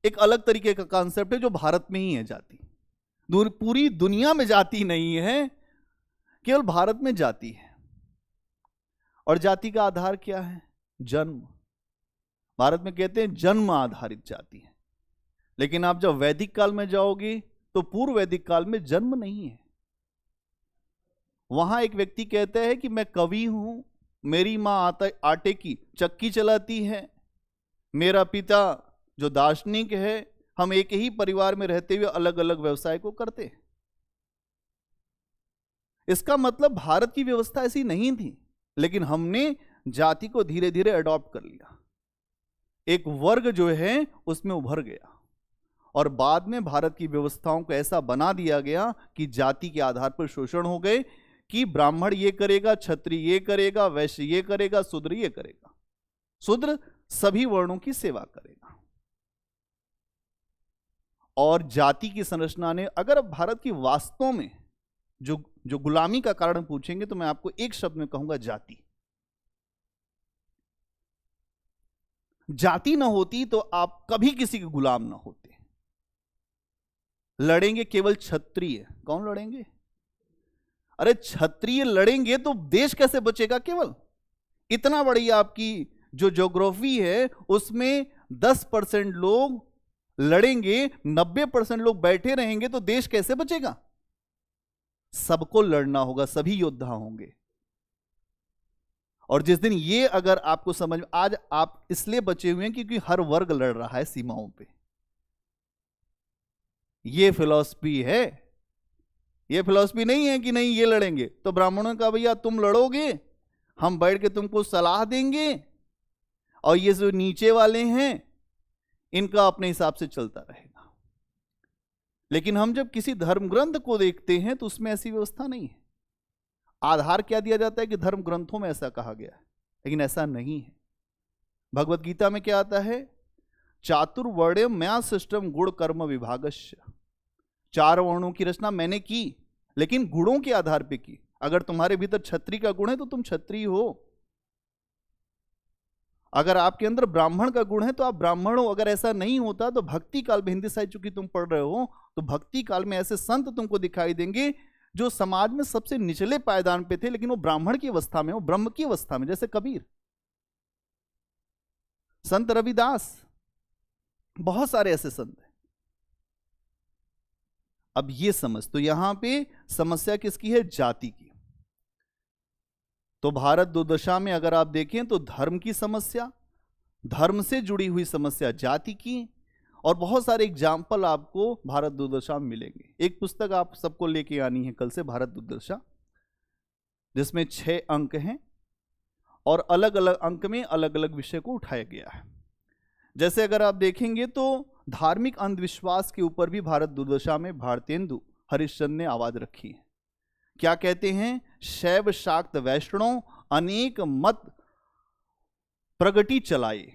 एक अलग तरीके का कॉन्सेप्ट है, जो भारत में ही है। जाति पूरी दुनिया में जाति नहीं है, केवल भारत में जाति है। और जाति का आधार क्या है? जन्म। भारत में कहते हैं जन्म आधारित जाति है, लेकिन आप जब वैदिक काल में जाओगे तो पूर्व वैदिक काल में जन्म नहीं है। वहां एक व्यक्ति कहता है कि मैं कवि हूं, मेरी मां आटे की चक्की चलाती है, मेरा पिता जो दार्शनिक है, हम एक ही परिवार में रहते हुए अलग अलग व्यवसाय को करते हैं। इसका मतलब भारत की व्यवस्था ऐसी नहीं थी, लेकिन हमने जाति को धीरे धीरे अडॉप्ट कर लिया। एक वर्ग जो है उसमें उभर गया, और बाद में भारत की व्यवस्थाओं को ऐसा बना दिया गया कि जाति के आधार पर शोषण हो गए, कि ब्राह्मण ये करेगा, क्षत्रिय ये करेगा, वैश्य ये करेगा, शूद्र ये करेगा। शूद्र सभी वर्णों की सेवा करेगा। और जाति की संरचना ने, अगर अब भारत की वास्तव में जो गुलामी का कारण पूछेंगे तो मैं आपको एक शब्द में कहूंगा, जाति। जाति ना होती तो आप कभी किसी के गुलाम ना होते। लड़ेंगे केवल क्षत्रिय। कौन लड़ेंगे? अरे क्षत्रिय लड़ेंगे तो देश कैसे बचेगा? केवल इतना बड़ी आपकी जो ज्योग्राफी है उसमें 10% लोग लड़ेंगे, 90% लोग बैठे रहेंगे, तो देश कैसे बचेगा? सबको लड़ना होगा, सभी योद्धा होंगे। और जिस दिन ये अगर आपको समझ, आज आप इसलिए बचे हुए हैं क्योंकि हर वर्ग लड़ रहा है सीमाओं पे। ये फिलॉसफी है। ये फिलॉसफी नहीं है कि नहीं ये लड़ेंगे, तो ब्राह्मणों का भैया तुम लड़ोगे, हम बैठ के तुमको सलाह देंगे, और ये जो नीचे वाले हैं इनका अपने हिसाब से चलता रहेगा। लेकिन हम जब किसी धर्म ग्रंथ को देखते हैं तो उसमें ऐसी व्यवस्था नहीं है। आधार क्या दिया जाता है कि धर्म ग्रंथों में ऐसा कहा गया है, लेकिन ऐसा नहीं है। भगवत गीता में क्या आता है? चातुर्वर्ण्य मया सिस्टम गुण कर्म विभागस्य। 4 वर्णों की रचना मैंने की, लेकिन गुणों के आधार पे की। अगर तुम्हारे भीतर क्षत्रिय का गुण है तो तुम क्षत्रिय हो, अगर आपके अंदर ब्राह्मण का गुण है तो आप ब्राह्मण हो। अगर ऐसा नहीं होता तो भक्ति काल में, हिंदी साहित्य चूंकि तुम पढ़ रहे हो, तो भक्ति काल में ऐसे संत तुमको दिखाई देंगे जो समाज में सबसे निचले पायदान पे थे, लेकिन वो ब्राह्मण की अवस्था में, वो ब्रह्म की अवस्था में, जैसे कबीर, संत रविदास, बहुत सारे ऐसे संत हैं। अब ये समझ, तो यहां पे समस्या किसकी है? जाति की। तो भारत दुर्दशा में अगर आप देखें तो धर्म की समस्या, धर्म से जुड़ी हुई समस्या जाति की, और बहुत सारे एग्जाम्पल आपको भारत दुर्दशा में मिलेंगे। एक पुस्तक आप सबको लेके आनी है कल से, भारत दुर्दशा, जिसमें 6 अंक हैं और अलग अलग अंक में अलग अलग विषय को उठाया गया है। जैसे अगर आप देखेंगे तो धार्मिक अंधविश्वास के ऊपर भी भारत दुर्दशा में भारतेंदु हरिश्चंद्र ने आवाज रखी है। क्या कहते हैं? शैव शाक्त वैष्णव अनेक मत प्रगति चलाए।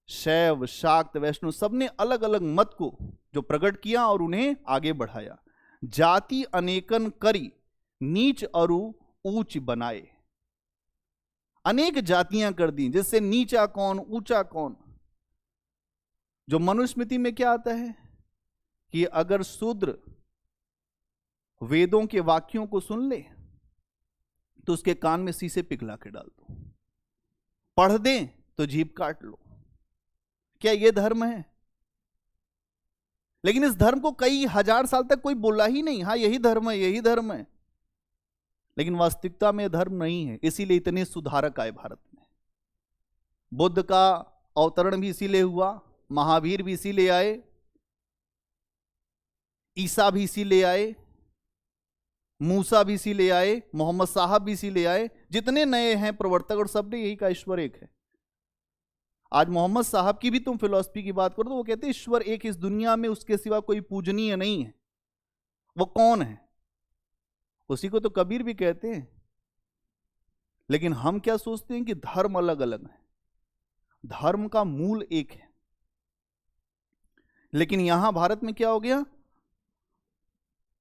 शैव शाक्त वैष्णव सबने अलग अलग मत को जो प्रकट किया और उन्हें आगे बढ़ाया। जाति अनेकन करी नीच अरु ऊंच बनाए। अनेक जातियां कर दी, जिससे नीचा कौन ऊंचा कौन। जो मनुस्मृति में क्या आता है कि अगर शूद्र वेदों के वाक्यों को सुन ले तो उसके कान में शीशे पिघला के डाल दो, पढ़ दें तो जीभ काट लो। क्या यह धर्म है? लेकिन इस धर्म को कई हजार साल तक कोई बोला ही नहीं, हाँ यही धर्म है, यही धर्म है। लेकिन वास्तविकता में धर्म नहीं है। इसीलिए इतने सुधारक आए भारत में। बुद्ध का अवतरण भी इसीलिए हुआ, महावीर भी इसीलिए आए, ईसा भी इसीलिए आए, मूसा भी इसीलिए आए, मोहम्मद साहब भी इसीलिए आए। जितने नए हैं प्रवर्तक, और सब ने यही का ईश्वर एक है। आज मोहम्मद साहब की भी तुम फिलॉसफी की बात करो तो वो कहते हैं ईश्वर एक, इस दुनिया में उसके सिवा कोई पूजनीय नहीं है। वो कौन है? उसी को तो कबीर भी कहते हैं। लेकिन हम क्या सोचते हैं कि धर्म अलग अलग है, धर्म का मूल एक है। लेकिन यहां भारत में क्या हो गया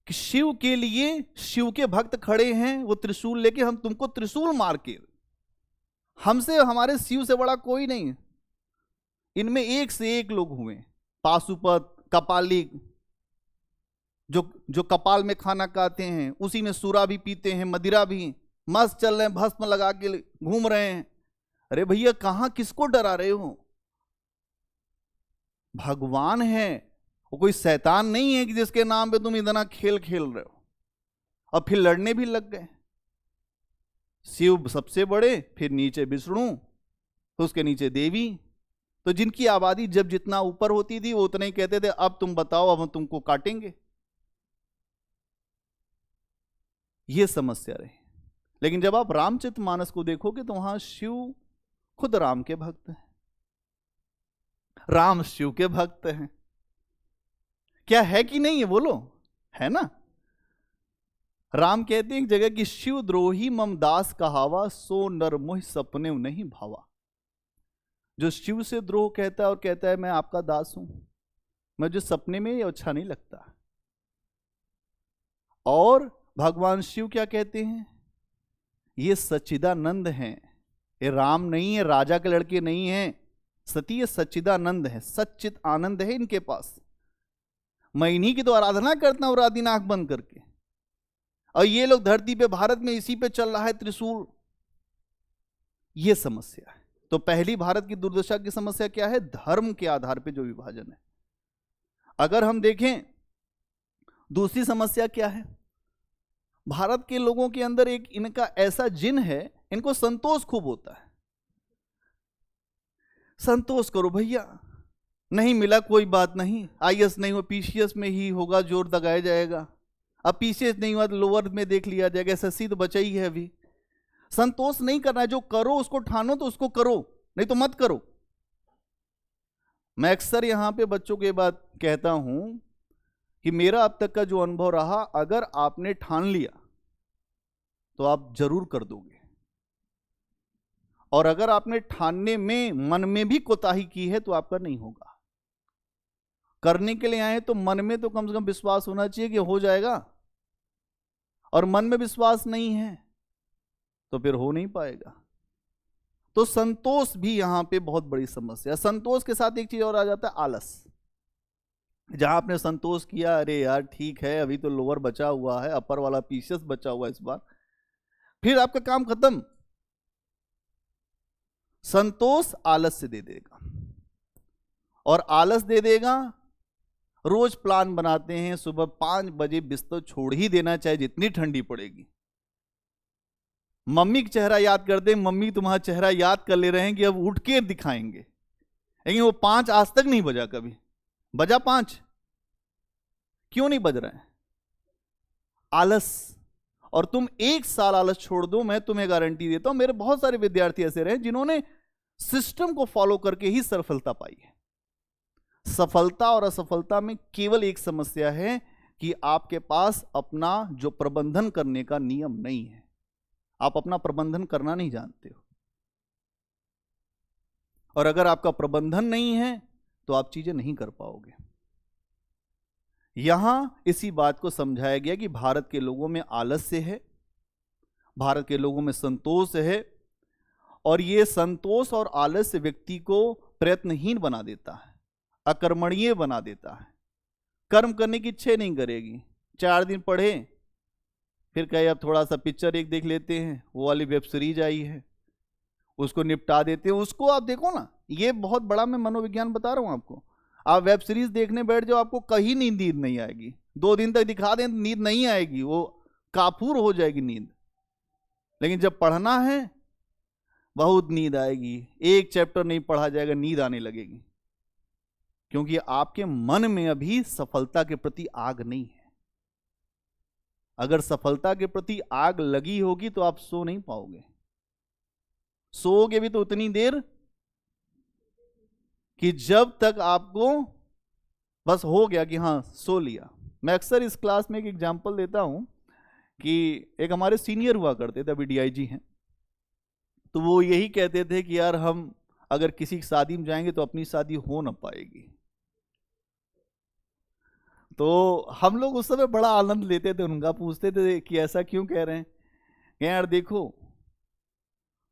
कि शिव के लिए शिव के भक्त खड़े हैं, वो त्रिशूल लेके, हम तुमको त्रिशूल मार के, हमसे हमारे शिव से बड़ा कोई नहीं है। इनमें एक से एक लोग हुए, पाशुपत, कपालिक, जो जो कपाल में खाना खाते हैं, उसी में सूरा भी पीते हैं, मदिरा भी, मस्त चल रहे हैं, भस्म लगा के घूम रहे हैं। अरे भैया कहां किसको डरा रहे हो? भगवान है, वो कोई शैतान नहीं है कि जिसके नाम पे तुम इतना खेल खेल रहे हो। और फिर लड़ने भी लग गए। शिव सबसे बड़े, फिर नीचे विष्णु, तो उसके नीचे देवी। तो जिनकी आबादी जब जितना ऊपर होती थी वो उतना ही कहते थे अब तुम बताओ, अब हम तुमको काटेंगे। ये समस्या रही। लेकिन जब आप रामचरितमानस को देखोगे तो वहां शिव खुद राम के भक्त हैं, राम शिव के भक्त हैं। क्या है कि नहीं है? बोलो, है ना? राम कहते हैं एक जगह कि शिव द्रोही मम दास कहावा, सो नर मोह सपने नहीं भावा। जो शिव से द्रोह कहता है और कहता है मैं आपका दास हूं, मैं जो सपने में ये अच्छा नहीं लगता। और भगवान शिव क्या कहते हैं? ये सच्चिदानंद हैं, ये राम नहीं है, राजा के लड़के नहीं हैं। सती ये सच्चिदानंद है, सच्चित आनंद है इनके पास। मैं इन्हीं की तो आराधना करता हूं रात दिन आंख बंद करके। और ये लोग धरती पे, भारत में इसी पे चल रहा है त्रिशूल। ये समस्या है। तो पहली भारत की दुर्दशा की समस्या क्या है? धर्म के आधार पे जो विभाजन है। अगर हम देखें दूसरी समस्या क्या है, भारत के लोगों के अंदर एक इनका ऐसा जिन है, इनको संतोष खूब होता है। संतोष करो भैया, नहीं मिला कोई बात नहीं, आईएएस नहीं हो पीसीएस में ही होगा, जोर दगाया जाएगा। अब पीसीएस नहीं हुआ तो लोअर में देख लिया जाएगा, एसएससी तो बचा ही है अभी। संतोष नहीं करना है, जो करो उसको ठानो तो उसको करो, नहीं तो मत करो। मैं अक्सर यहां पे बच्चों के बात कहता हूं कि मेरा अब तक का जो अनुभव रहा, अगर आपने ठान लिया तो आप जरूर कर दोगे। और अगर आपने ठानने में मन में भी कोताही की है तो आपका नहीं होगा। करने के लिए आए तो मन में तो कम से कम विश्वास होना चाहिए कि हो जाएगा। और मन में विश्वास नहीं है तो फिर हो नहीं पाएगा। तो संतोष भी यहां पे बहुत बड़ी समस्या। संतोष के साथ एक चीज और आ जाता है, आलस। जहां आपने संतोष किया, अरे यार ठीक है अभी तो लोअर बचा हुआ है, अपर वाला पीसीएस बचा हुआ है इस बार, फिर आपका काम खत्म। संतोष आलस से दे देगा, और आलस दे देगा। रोज प्लान बनाते हैं सुबह 5 बजे बिस्तर छोड़ ही देना, चाहे जितनी ठंडी पड़ेगी। मम्मी का चेहरा याद कर दे, मम्मी तुम्हारा चेहरा याद कर ले रहे हैं कि अब उठ के दिखाएंगे, लेकिन वो 5 आज तक नहीं बजा। कभी बजा 5? क्यों नहीं बज रहा है? आलस। और तुम 1 साल आलस छोड़ दो, मैं तुम्हें गारंटी देता हूं, मेरे बहुत सारे विद्यार्थी ऐसे रहे जिन्होंने सिस्टम को फॉलो करके ही सफलता पाई है। सफलता और असफलता में केवल एक समस्या है कि आपके पास अपना जो प्रबंधन करने का नियम नहीं है, आप अपना प्रबंधन करना नहीं जानते हो। और अगर आपका प्रबंधन नहीं है तो आप चीजें नहीं कर पाओगे। यहां इसी बात को समझाया गया कि भारत के लोगों में आलस्य है, भारत के लोगों में संतोष है, और ये संतोष और आलस्य व्यक्ति को प्रयत्नहीन बना देता है, अकर्मणीय बना देता है। कर्म करने की इच्छा नहीं करेगी। 4 दिन पढ़े, फिर कहे अब थोड़ा सा पिक्चर एक देख लेते हैं, वो वाली वेब सीरीज आई है उसको निपटा देते हैं। उसको आप देखो ना, ये बहुत बड़ा मैं मनोविज्ञान बता रहा हूं आपको। आप वेब सीरीज देखने बैठ जाओ, आपको कहीं नींद नहीं आएगी। 2 दिन तक दिखा दें नींद नहीं आएगी, वो काफूर हो जाएगी नींद। लेकिन जब पढ़ना है बहुत नींद आएगी। 1 चैप्टर नहीं पढ़ा जाएगा, नींद आने लगेगी, क्योंकि आपके मन में अभी सफलता के प्रति आग नहीं है। अगर सफलता के प्रति आग लगी होगी तो आप सो नहीं पाओगे। सोओगे भी तो उतनी देर कि जब तक आपको बस हो गया कि हाँ सो लिया। मैं अक्सर इस क्लास में एक एग्जांपल देता हूं कि एक हमारे सीनियर हुआ करते थे, अभी डीआईजी हैं, तो वो यही कहते थे कि यार हम अगर किसी की शादी में जाएंगे तो अपनी शादी हो ना पाएगी। तो हम लोग उस समय बड़ा आनंद लेते थे, उनका पूछते थे कि ऐसा क्यों कह रहे हैं। यार देखो,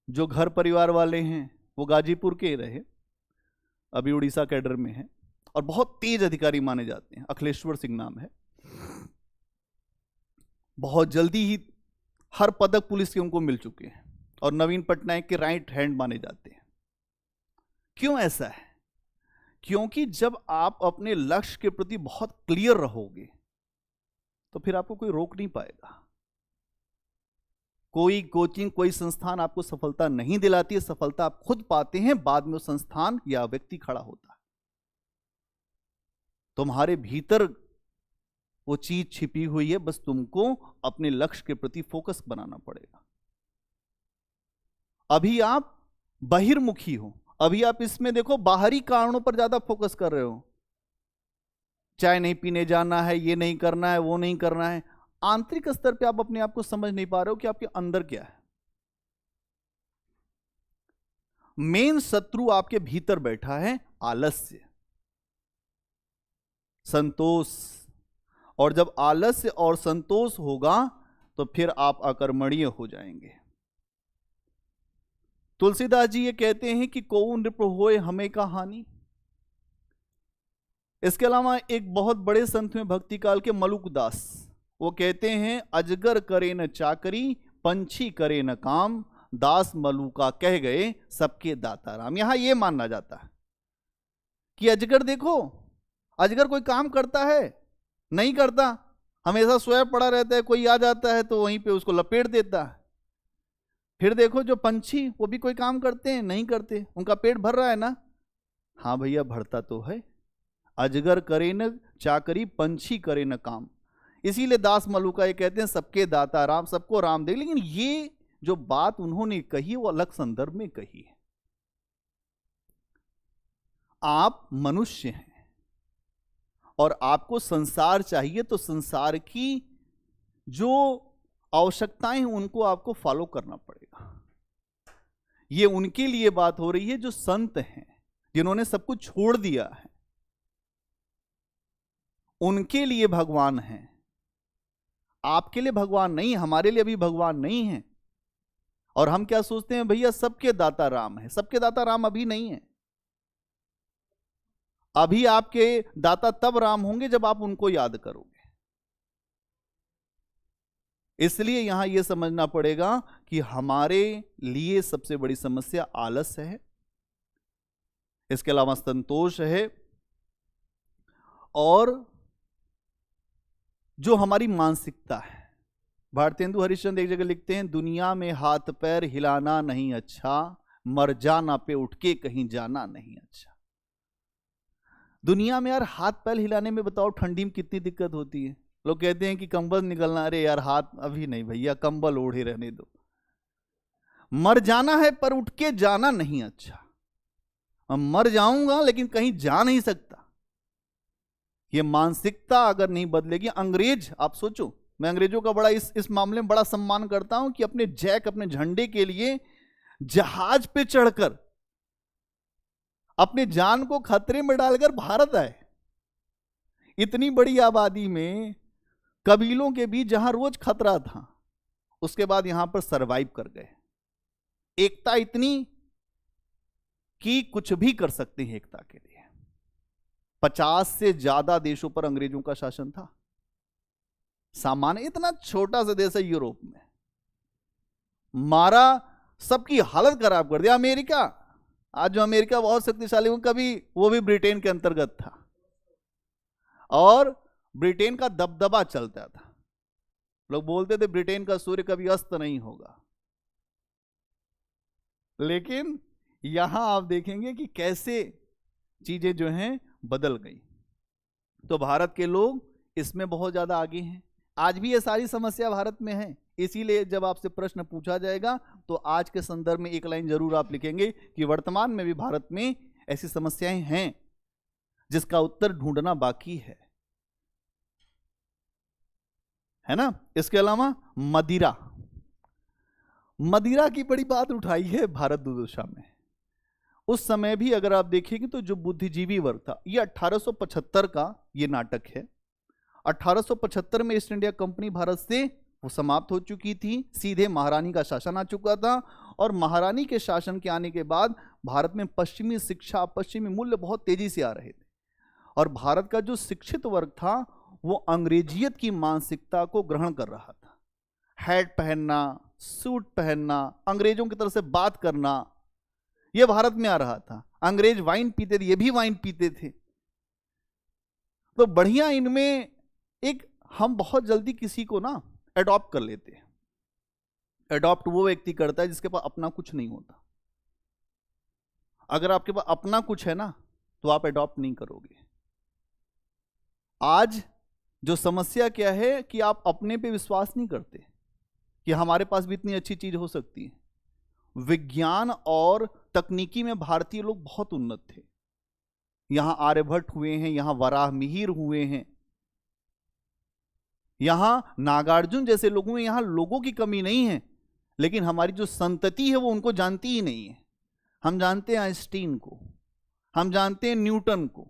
जो घर परिवार वाले हैं वो गाजीपुर के रहे, अभी उड़ीसा कैडर में है, और बहुत तेज अधिकारी माने जाते हैं, अखिलेश्वर सिंह नाम है। बहुत जल्दी ही हर पदक पुलिस के उनको मिल चुके हैं और नवीन पटनायक के राइट हैंड माने जाते हैं। क्यों ऐसा है? क्योंकि जब आप अपने लक्ष्य के प्रति बहुत क्लियर रहोगे तो फिर आपको कोई रोक नहीं पाएगा। कोई कोचिंग, कोई संस्थान आपको सफलता नहीं दिलाती है, सफलता आप खुद पाते हैं, बाद में वो संस्थान या व्यक्ति खड़ा होता है। तुम्हारे भीतर वो चीज छिपी हुई है, बस तुमको अपने लक्ष्य के प्रति फोकस बनाना पड़ेगा। अभी आप बहिर्मुखी हो, अभी आप इसमें देखो बाहरी कारणों पर ज्यादा फोकस कर रहे हो, चाय नहीं पीने जाना है, ये नहीं करना है, वो नहीं करना है। आंतरिक स्तर पे आप अपने आप को समझ नहीं पा रहे हो कि आपके अंदर क्या है। मेन शत्रु आपके भीतर बैठा है, आलस्य, संतोष। और जब आलस्य और संतोष होगा तो फिर आप अकर्मणीय हो जाएंगे। तुलसीदास जी ये कहते हैं कि कोउ नृप होए हमें का हानि। इसके अलावा एक बहुत बड़े संत में भक्ति काल के मलुकदास, वो कहते हैं अजगर करे न चाकरी, पंछी करे न काम, दास मलुका कह गए सबके दाता राम। यहां यह मानना जाता है कि अजगर, देखो अजगर कोई काम करता है? नहीं करता, हमेशा सोया पड़ा रहता है, कोई आ जाता है तो वहीं पे उसको लपेट देता है। फिर देखो जो पंछी, वो भी कोई काम करते हैं? नहीं करते, उनका पेट भर रहा है ना? हाँ भैया भरता तो है। अजगर करे न चाकरी, पंछी करे न काम। इसीलिए दास मलुका ये कहते हैं सबके दाता राम, सबको राम दे। लेकिन ये जो बात उन्होंने कही वो अलग संदर्भ में कही है। आप मनुष्य हैं और आपको संसार चाहिए, तो संसार की जो आवश्यकताएं हैं उनको आपको फॉलो करना पड़ेगा। ये उनके लिए बात हो रही है जो संत हैं, जिन्होंने सब कुछ छोड़ दिया है, उनके लिए भगवान है। आपके लिए भगवान नहीं, हमारे लिए अभी भगवान नहीं है। और हम क्या सोचते हैं, भैया सबके दाता राम है। सबके दाता राम अभी नहीं है। अभी आपके दाता तब राम होंगे जब आप उनको याद करोगे। इसलिए यहां यह समझना पड़ेगा कि हमारे लिए सबसे बड़ी समस्या आलस्य है, इसके अलावा संतोष है, और जो हमारी मानसिकता है। भारतेंदु हरिश्चंद्र एक जगह लिखते हैं, दुनिया में हाथ पैर हिलाना नहीं अच्छा, मर जाना पे उठ के कहीं जाना नहीं अच्छा। दुनिया में यार हाथ पैर हिलाने में बताओ ठंडी में कितनी दिक्कत होती है। लोग कहते हैं कि कंबल निकलना, अरे यार हाथ अभी नहीं भैया, कंबल ओढ़े रहने दो। मर जाना है पर उठ के जाना नहीं अच्छा। मर जाऊंगा लेकिन कहीं जा नहीं सकता। ये मानसिकता अगर नहीं बदलेगी, अंग्रेज, आप सोचो, मैं अंग्रेजों का बड़ा इस मामले में बड़ा सम्मान करता हूं कि अपने जैक, अपने झंडे के लिए जहाज पे चढ़कर अपने जान को खतरे में डालकर भारत आए। इतनी बड़ी आबादी में, कबीलों के बीच जहां रोज खतरा था, उसके बाद यहां पर सरवाइव कर गए। एकता इतनी कि कुछ भी कर सकते हैं एकता के लिए। 50 से ज्यादा देशों पर अंग्रेजों का शासन था। सामान्य इतना छोटा सा देश है यूरोप में, मारा, सबकी हालत खराब कर दिया। अमेरिका, आज जो अमेरिका बहुत शक्तिशाली हो, कभी वो भी ब्रिटेन के अंतर्गत था और ब्रिटेन का दबदबा चलता था। लोग बोलते थे ब्रिटेन का सूर्य कभी अस्त नहीं होगा। लेकिन यहां आप देखेंगे कि कैसे चीजें जो हैं बदल गई। तो भारत के लोग इसमें बहुत ज्यादा आगे हैं। आज भी ये सारी समस्या भारत में है। इसीलिए जब आपसे प्रश्न पूछा जाएगा तो आज के संदर्भ में एक लाइन जरूर आप लिखेंगे कि वर्तमान में भी भारत में ऐसी समस्याएं हैं जिसका उत्तर ढूंढना बाकी है ना। इसके अलावा मदिरा, मदिरा की बड़ी बात उठाई है भारत दुर्दशा में। उस समय भी अगर आप देखेंगे तो जो बुद्धिजीवी वर्ग था, ये 1875 का ये नाटक है। 1875 में ईस्ट इंडिया कंपनी भारत से वो समाप्त हो चुकी थी, सीधे महारानी का शासन आ चुका था। और महारानी के शासन के आने के बाद भारत में पश्चिमी शिक्षा, पश्चिमी मूल्य बहुत तेजी से आ रहे थे। और भारत का जो शिक्षित वर्ग था वो अंग्रेजियत की मानसिकता को ग्रहण कर रहा था। हैट पहनना, सूट पहनना, अंग्रेजों की तरह से बात करना, यह भारत में आ रहा था। अंग्रेज वाइन पीते थे, ये भी वाइन पीते थे। तो बढ़िया, इनमें एक हम बहुत जल्दी किसी को ना अडॉप्ट कर लेते हैं। अडॉप्ट वो व्यक्ति करता है जिसके पास अपना कुछ नहीं होता। अगर आपके पास अपना कुछ है ना तो आप अडॉप्ट नहीं करोगे। आज जो समस्या क्या है कि आप अपने पे विश्वास नहीं करते कि हमारे पास भी इतनी अच्छी चीज हो सकती है। विज्ञान और तकनीकी में भारतीय लोग बहुत उन्नत थे। यहां आर्यभट्ट हुए हैं, यहां वराह मिहिर हुए हैं, यहां नागार्जुन जैसे लोग हुए। यहां लोगों की कमी नहीं है, लेकिन हमारी जो संतति है वो उनको जानती ही नहीं है। हम जानते हैं आइंस्टीन को, हम जानते हैं न्यूटन को,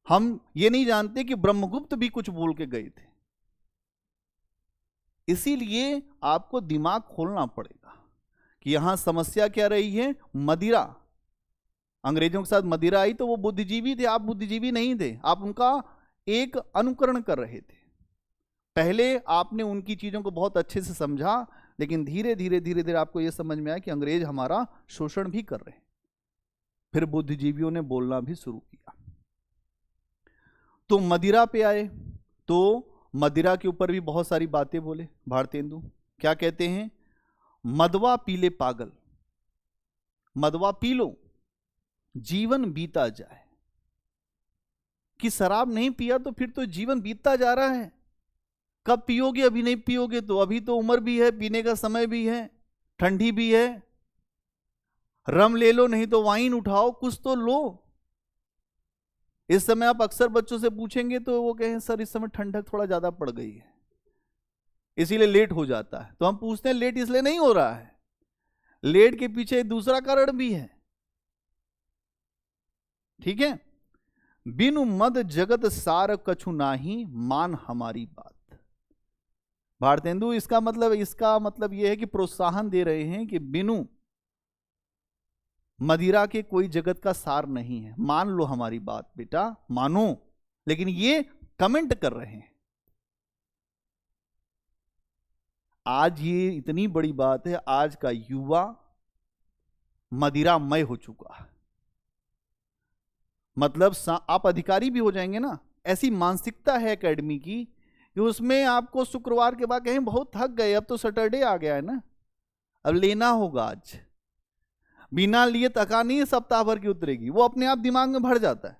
हम ये नहीं जानते कि ब्रह्मगुप्त भी कुछ बोल के गए थे। इसीलिए आपको दिमाग खोलना पड़ेगा कि यहां समस्या क्या रही है। मदिरा, अंग्रेजों के साथ मदिरा आई तो वो बुद्धिजीवी थे, आप बुद्धिजीवी नहीं थे, आप उनका एक अनुकरण कर रहे थे। पहले आपने उनकी चीजों को बहुत अच्छे से समझा, लेकिन धीरे धीरे धीरे धीरे आपको यह समझ में आया कि अंग्रेज हमारा शोषण भी कर रहे हैं। फिर बुद्धिजीवियों ने बोलना भी शुरू किया। तो मदिरा पे आए तो मदिरा के ऊपर भी बहुत सारी बातें बोले भारतेंदु। क्या कहते हैं? मदवा पीले पागल, मदवा पी लो जीवन बीता जाए। कि शराब नहीं पिया तो फिर तो जीवन बीतता जा रहा है। कब पियोगे? अभी नहीं पियोगे तो अभी तो उम्र भी है, पीने का समय भी है, ठंडी भी है। रम ले लो, नहीं तो वाइन उठाओ, कुछ तो लो। इस समय आप अक्सर बच्चों से पूछेंगे तो वो कहें सर इस समय ठंडक थोड़ा ज्यादा पड़ गई है, इसीलिए लेट हो जाता है। तो हम पूछते हैं लेट इसलिए नहीं हो रहा है, लेट के पीछे दूसरा कारण भी है। ठीक है। बिनु मद जगत सार कछु नाही, मान हमारी बात। भारतेंदु इसका मतलब यह है कि प्रोत्साहन दे रहे हैं कि बिनु मदिरा के कोई जगत का सार नहीं है, मान लो हमारी बात बेटा, मानो। लेकिन ये कमेंट कर रहे हैं। आज ये इतनी बड़ी बात है, आज का युवा मदिरामय हो चुका है। मतलब आप अधिकारी भी हो जाएंगे ना, ऐसी मानसिकता है एकेडमी की कि उसमें आपको शुक्रवार के बाद कहें बहुत थक गए, अब तो सैटरडे आ गया है ना, अब लेना होगा आज। बिना लिए थका नहीं सप्ताह भर की उतरेगी, वो अपने आप दिमाग में भर जाता है।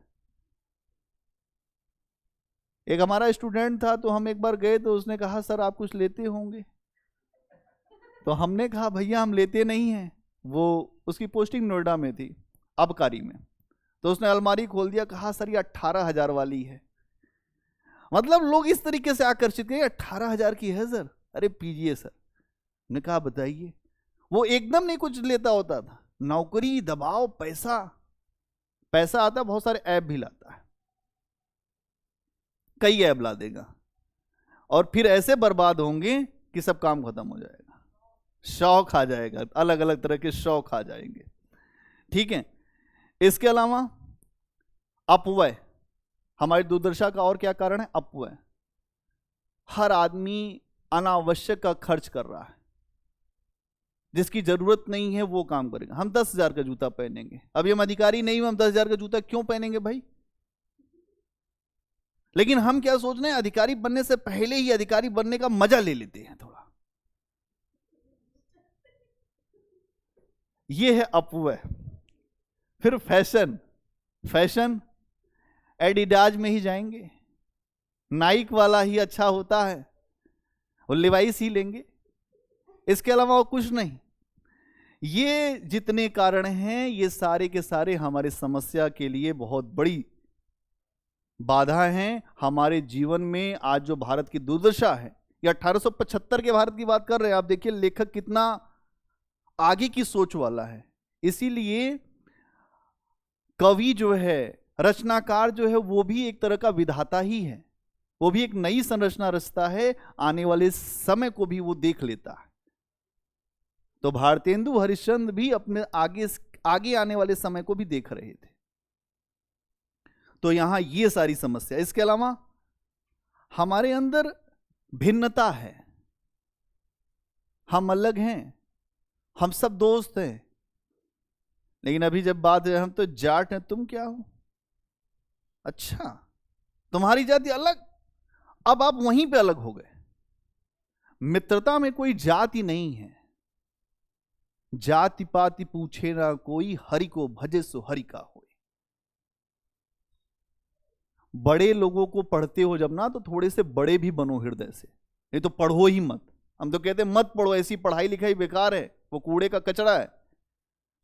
एक हमारा स्टूडेंट था, तो हम एक बार गए तो उसने कहा सर आप कुछ लेते होंगे। तो हमने कहा भैया हम लेते नहीं हैं। वो उसकी पोस्टिंग नोएडा में थी, आबकारी में। तो उसने अलमारी खोल दिया, कहा सर ये 18,000 वाली है। मतलब लोग इस तरीके से आकर्षित हैं, 18,000 की है सर, अरे पीजिए सर। ने कहा बताइए। वो एकदम नहीं कुछ लेता होता था, नौकरी, दबाव, पैसा। पैसा आता बहुत सारे ऐप भी लाता है, कई ऐप ला देगा, और फिर ऐसे बर्बाद होंगे कि सब काम खत्म हो जाएगा, शौक आ जाएगा, अलग अलग तरह के शौक आ जाएंगे। ठीक है। इसके अलावा अपव्यय, हमारी दुर्दशा का और क्या कारण है? अपव्यय। हर आदमी अनावश्यक का खर्च कर रहा है, जिसकी जरूरत नहीं है वो काम करेगा। हम 10,000 का जूता पहनेंगे, अभी हम अधिकारी नहीं हुए, हम 10,000 का जूता क्यों पहनेंगे भाई? लेकिन हम क्या सोच रहे हैं, अधिकारी बनने से पहले ही अधिकारी बनने का मजा ले लेते हैं थोड़ा। ये है अपव्यय। फिर फैशन, फैशन एडिडाज में ही जाएंगे, नाइक वाला ही अच्छा होता है, वो लिवाइस ही लेंगे, इसके अलावा वो कुछ नहीं। ये जितने कारण हैं ये सारे के सारे हमारे समस्या के लिए बहुत बड़ी बाधा हैं हमारे जीवन में। आज जो भारत की दुर्दशा है, ये 1875 के भारत की बात कर रहे हैं आप, देखिए लेखक कितना आगे की सोच वाला है। इसीलिए कवि जो है, रचनाकार जो है, वो भी एक तरह का विधाता ही है, वो भी एक नई संरचना रचता है, आने वाले समय को भी वो देख लेता है। तो भारतेंदु हरिश्चंद्र भी अपने आगे आने वाले समय को भी देख रहे थे। तो यहां ये सारी समस्या, इसके अलावा हमारे अंदर भिन्नता है, हम अलग हैं, हम सब दोस्त हैं, लेकिन अभी जब बात है हम तो जाट हैं, तुम क्या हो, अच्छा तुम्हारी जाति अलग, अब आप वहीं पे अलग हो गए। मित्रता में कोई जाति नहीं है, जाति पाति पूछे ना कोई, हरि को भजे सो हरि का होए। बड़े लोगों को पढ़ते हो जब ना, तो थोड़े से बड़े भी बनो हृदय से, नहीं तो पढ़ो ही मत। हम तो कहते हैं मत पढ़ो, ऐसी पढ़ाई लिखाई बेकार है, वो कूड़े का कचरा है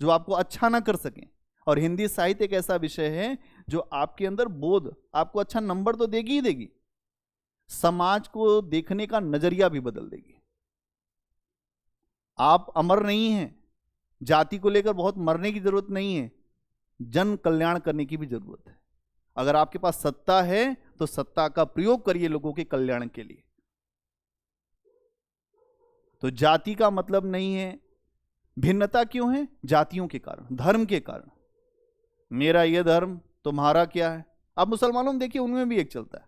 जो आपको अच्छा ना कर सके। और हिंदी साहित्य एक ऐसा विषय है जो आपके अंदर बोध, आपको अच्छा नंबर तो देगी ही देगी, समाज को देखने का नजरिया भी बदल देगी। आप अमर नहीं हैं, जाति को लेकर बहुत मरने की जरूरत नहीं है, जन कल्याण करने की भी जरूरत है। अगर आपके पास सत्ता है तो सत्ता का प्रयोग करिए लोगों के कल्याण के लिए। तो जाति का मतलब नहीं है, भिन्नता क्यों है? जातियों के कारण, धर्म के कारण। मेरा यह धर्म, तुम्हारा क्या है? अब मुसलमानों में देखिए, उनमें भी एक चलता है,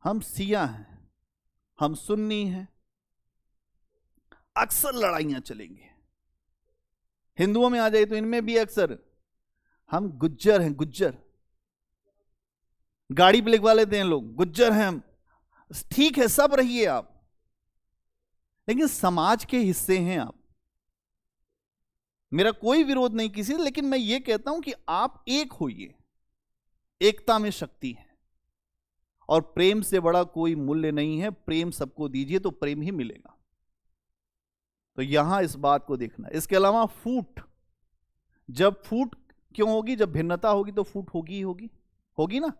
हम सिया हैं, हम सुन्नी हैं, अक्सर लड़ाइयां चलेंगी। हिंदुओं में आ जाए तो इनमें भी अक्सर हम गुज्जर हैं, गुज्जर, गाड़ी पे लिखवा लेते हैं लोग, गुज्जर हैं हम। ठीक है, सब रहिए आप, लेकिन समाज के हिस्से हैं आप। मेरा कोई विरोध नहीं किसी से, लेकिन मैं ये कहता हूं कि आप एक होइए, एकता में शक्ति है, और प्रेम से बड़ा कोई मूल्य नहीं है। प्रेम सबको दीजिए तो प्रेम ही मिलेगा। तो यहां इस बात को देखना। इसके अलावा फूट, जब फूट क्यों होगी? जब भिन्नता होगी तो फूट होगी ही होगी, होगी ना।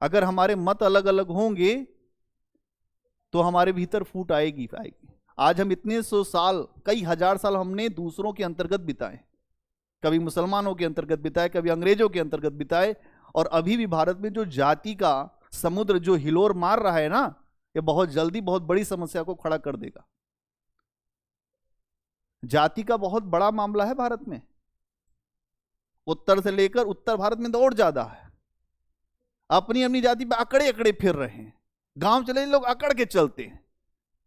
अगर हमारे मत अलग अलग होंगे तो हमारे भीतर फूट आएगी आएगी। आज हम इतने 100 साल, कई हजार साल हमने दूसरों के अंतर्गत बिताए, कभी मुसलमानों के अंतर्गत बिताए, कभी अंग्रेजों के अंतर्गत बिताए, और अभी भी भारत में जो जाति का समुद्र जो हिलोर मार रहा है ना, ये बहुत जल्दी बहुत बड़ी समस्या को खड़ा कर देगा। जाति का बहुत बड़ा मामला है भारत में, उत्तर से लेकर उत्तर भारत में तो और ज्यादा है। अपनी अपनी जाति पे अकड़े अकड़े फिर रहे हैं, गांव चले लोग अकड़ के चलते हैं।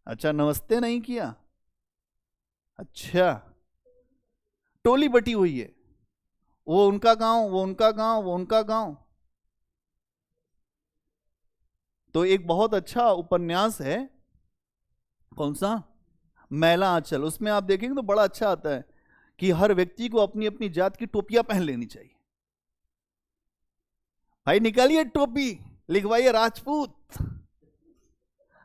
अच्छा, नमस्ते नहीं किया, अच्छा टोली बटी हुई है, वो उनका गांव, वो उनका गांव, वो उनका गांव। तो एक बहुत अच्छा उपन्यास है, कौन सा, मैला आंचल, उसमें आप देखेंगे तो बड़ा अच्छा आता है कि हर व्यक्ति को अपनी अपनी जात की टोपियां पहन लेनी चाहिए। भाई निकालिए टोपी, लिखवाइए राजपूत,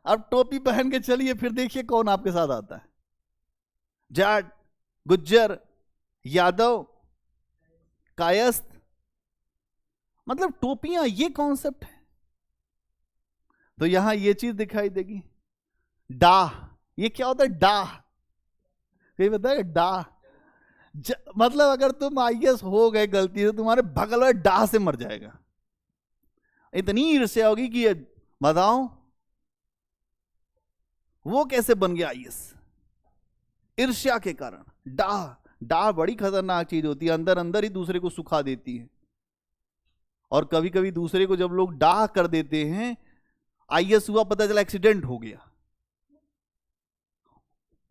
अब टोपी पहन के चलिए, फिर देखिए कौन आपके साथ आता है। जाट, गुज्जर, यादव, कायस्थ, मतलब टोपियां, ये कॉन्सेप्ट है। तो यहां ये चीज दिखाई देगी। डाह, ये क्या होता है? डाह, ये बताया डाह, मतलब अगर तुम आईएएस हो गए गलती से, तुम्हारे बगल वाले डाह से मर जाएगा। इतनी ईर्ष्या होगी कि ये बताओ वो कैसे बन गया आईएएस, ईर्ष्या के कारण। डाह, डाह बड़ी खतरनाक चीज होती है, अंदर अंदर ही दूसरे को सुखा देती है। और कभी कभी दूसरे को जब लोग डाह कर देते हैं, आईएएस हुआ, पता चला एक्सीडेंट हो गया,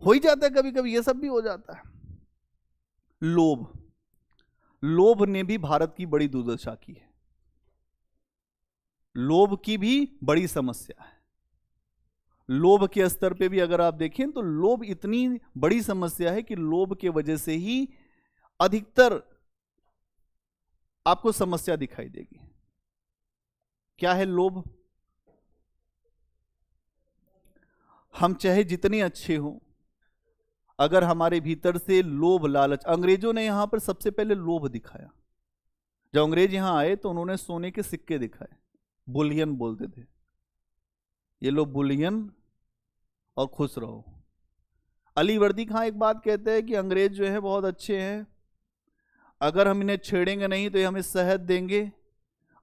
हो ही जाता है कभी कभी, ये सब भी हो जाता है। लोभ, लोभ ने भी भारत की बड़ी दुर्दशा की है, लोभ की भी बड़ी समस्या है। लोभ के स्तर पे भी अगर आप देखें तो लोभ इतनी बड़ी समस्या है कि लोभ के वजह से ही अधिकतर आपको समस्या दिखाई देगी। क्या है लोभ? हम चाहे जितने अच्छे हों, अगर हमारे भीतर से लोभ लालच, अंग्रेजों ने यहां पर सबसे पहले लोभ दिखाया। जब अंग्रेज यहां आए तो उन्होंने सोने के सिक्के दिखाए, बुलियन बोलते थे, ये लो बुलियन और खुश रहो। अली वर्दी खां एक बात कहते हैं कि अंग्रेज जो है बहुत अच्छे हैं, अगर हम इन्हें छेड़ेंगे नहीं तो ये हमें शहद देंगे,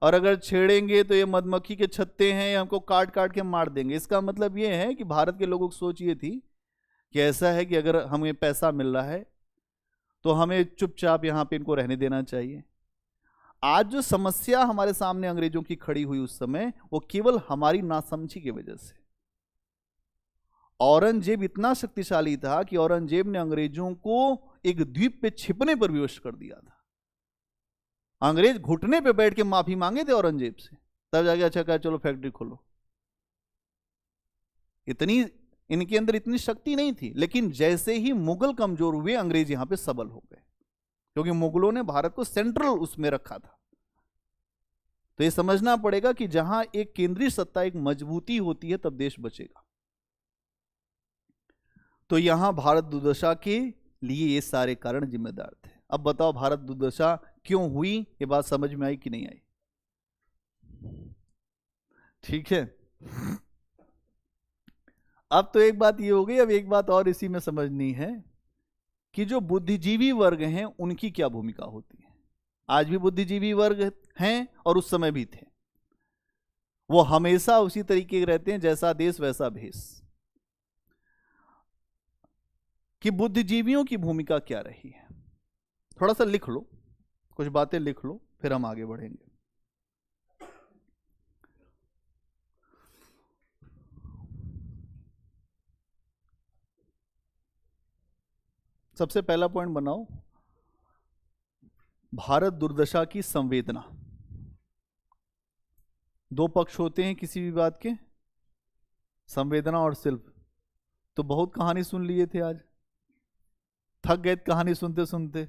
और अगर छेड़ेंगे तो ये मधुमक्खी के छत्ते हैं, ये हमको काट काट के मार देंगे। इसका मतलब ये है कि भारत के लोगों की सोच ये थी कि ऐसा है कि अगर हमें पैसा मिल रहा है तो हमें चुपचाप यहाँ पे इनको रहने देना चाहिए। आज जो समस्या हमारे सामने अंग्रेजों की खड़ी हुई उस समय, वो केवल हमारी नासमझी की वजह से। औरंगजेब इतना शक्तिशाली था कि औरंगजेब ने अंग्रेजों को एक द्वीप पे छिपने पर विवश कर दिया था। अंग्रेज घुटने पे बैठ के माफी मांगे थे औरंगजेब से, तब जाके अच्छा कहा चलो फैक्ट्री खोलो। इतनी इनके अंदर इतनी शक्ति नहीं थी, लेकिन जैसे ही मुगल कमजोर हुए अंग्रेज यहां पे सबल हो गए, क्योंकि मुगलों ने भारत को सेंट्रल उसमें रखा था। तो ये समझना पड़ेगा कि जहां एक केंद्रीय सत्ता, एक मजबूती होती है, तब देश बचेगा। तो यहां भारत दुर्दशा के लिए ये सारे कारण जिम्मेदार थे। अब बताओ भारत दुर्दशा क्यों हुई, ये बात समझ में आई कि नहीं आई? ठीक है, अब तो एक बात ये हो गई। अब एक बात और इसी में समझनी है कि जो बुद्धिजीवी वर्ग हैं उनकी क्या भूमिका होती है। आज भी बुद्धिजीवी वर्ग हैं और उस समय भी थे। वो हमेशा उसी तरीके के रहते हैं, जैसा देश वैसा भेष। कि बुद्धिजीवियों की भूमिका क्या रही है, थोड़ा सा लिख लो, कुछ बातें लिख लो, फिर हम आगे बढ़ेंगे। सबसे पहला पॉइंट बनाओ, भारत दुर्दशा की संवेदना। दो पक्ष होते हैं किसी भी बात के, संवेदना और शिल्प। तो बहुत कहानी सुन लिए थे, आज थक गए कहानी सुनते सुनते।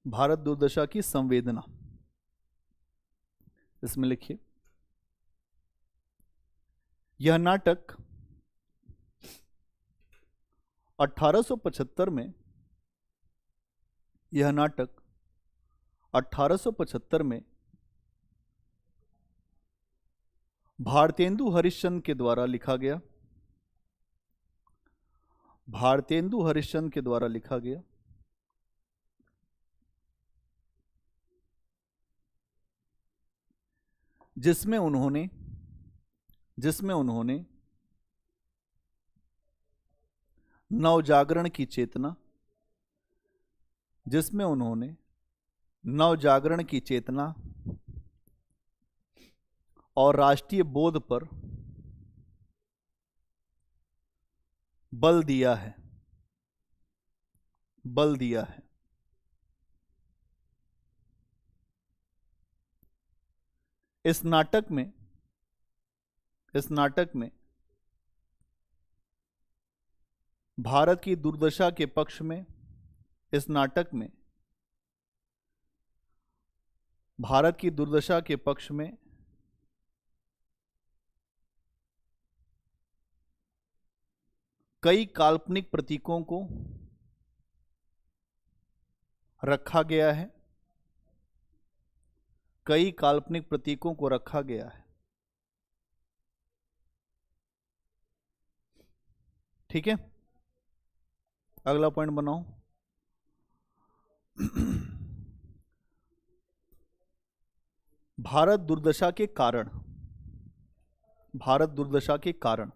भारत दुर्दशा की संवेदना, इसमें लिखिए, यह नाटक 1875 में, यह नाटक 1875 में भारतेंदु हरिश्चंद्र के द्वारा लिखा गया। भारतेंदु हरिश्चंद्र के द्वारा लिखा गया, जिसमें उन्होंने नवजागरण की चेतना, जिसमें उन्होंने नवजागरण की चेतना और राष्ट्रीय बोध पर बल दिया है, बल दिया है। इस नाटक में भारत की दुर्दशा के पक्ष में, इस नाटक में भारत की दुर्दशा के पक्ष में कई काल्पनिक प्रतीकों को रखा गया है, कई काल्पनिक प्रतीकों को रखा गया है। ठीक है, अगला पॉइंट बनाओ। भारत दुर्दशा के कारण, भारत दुर्दशा के कारण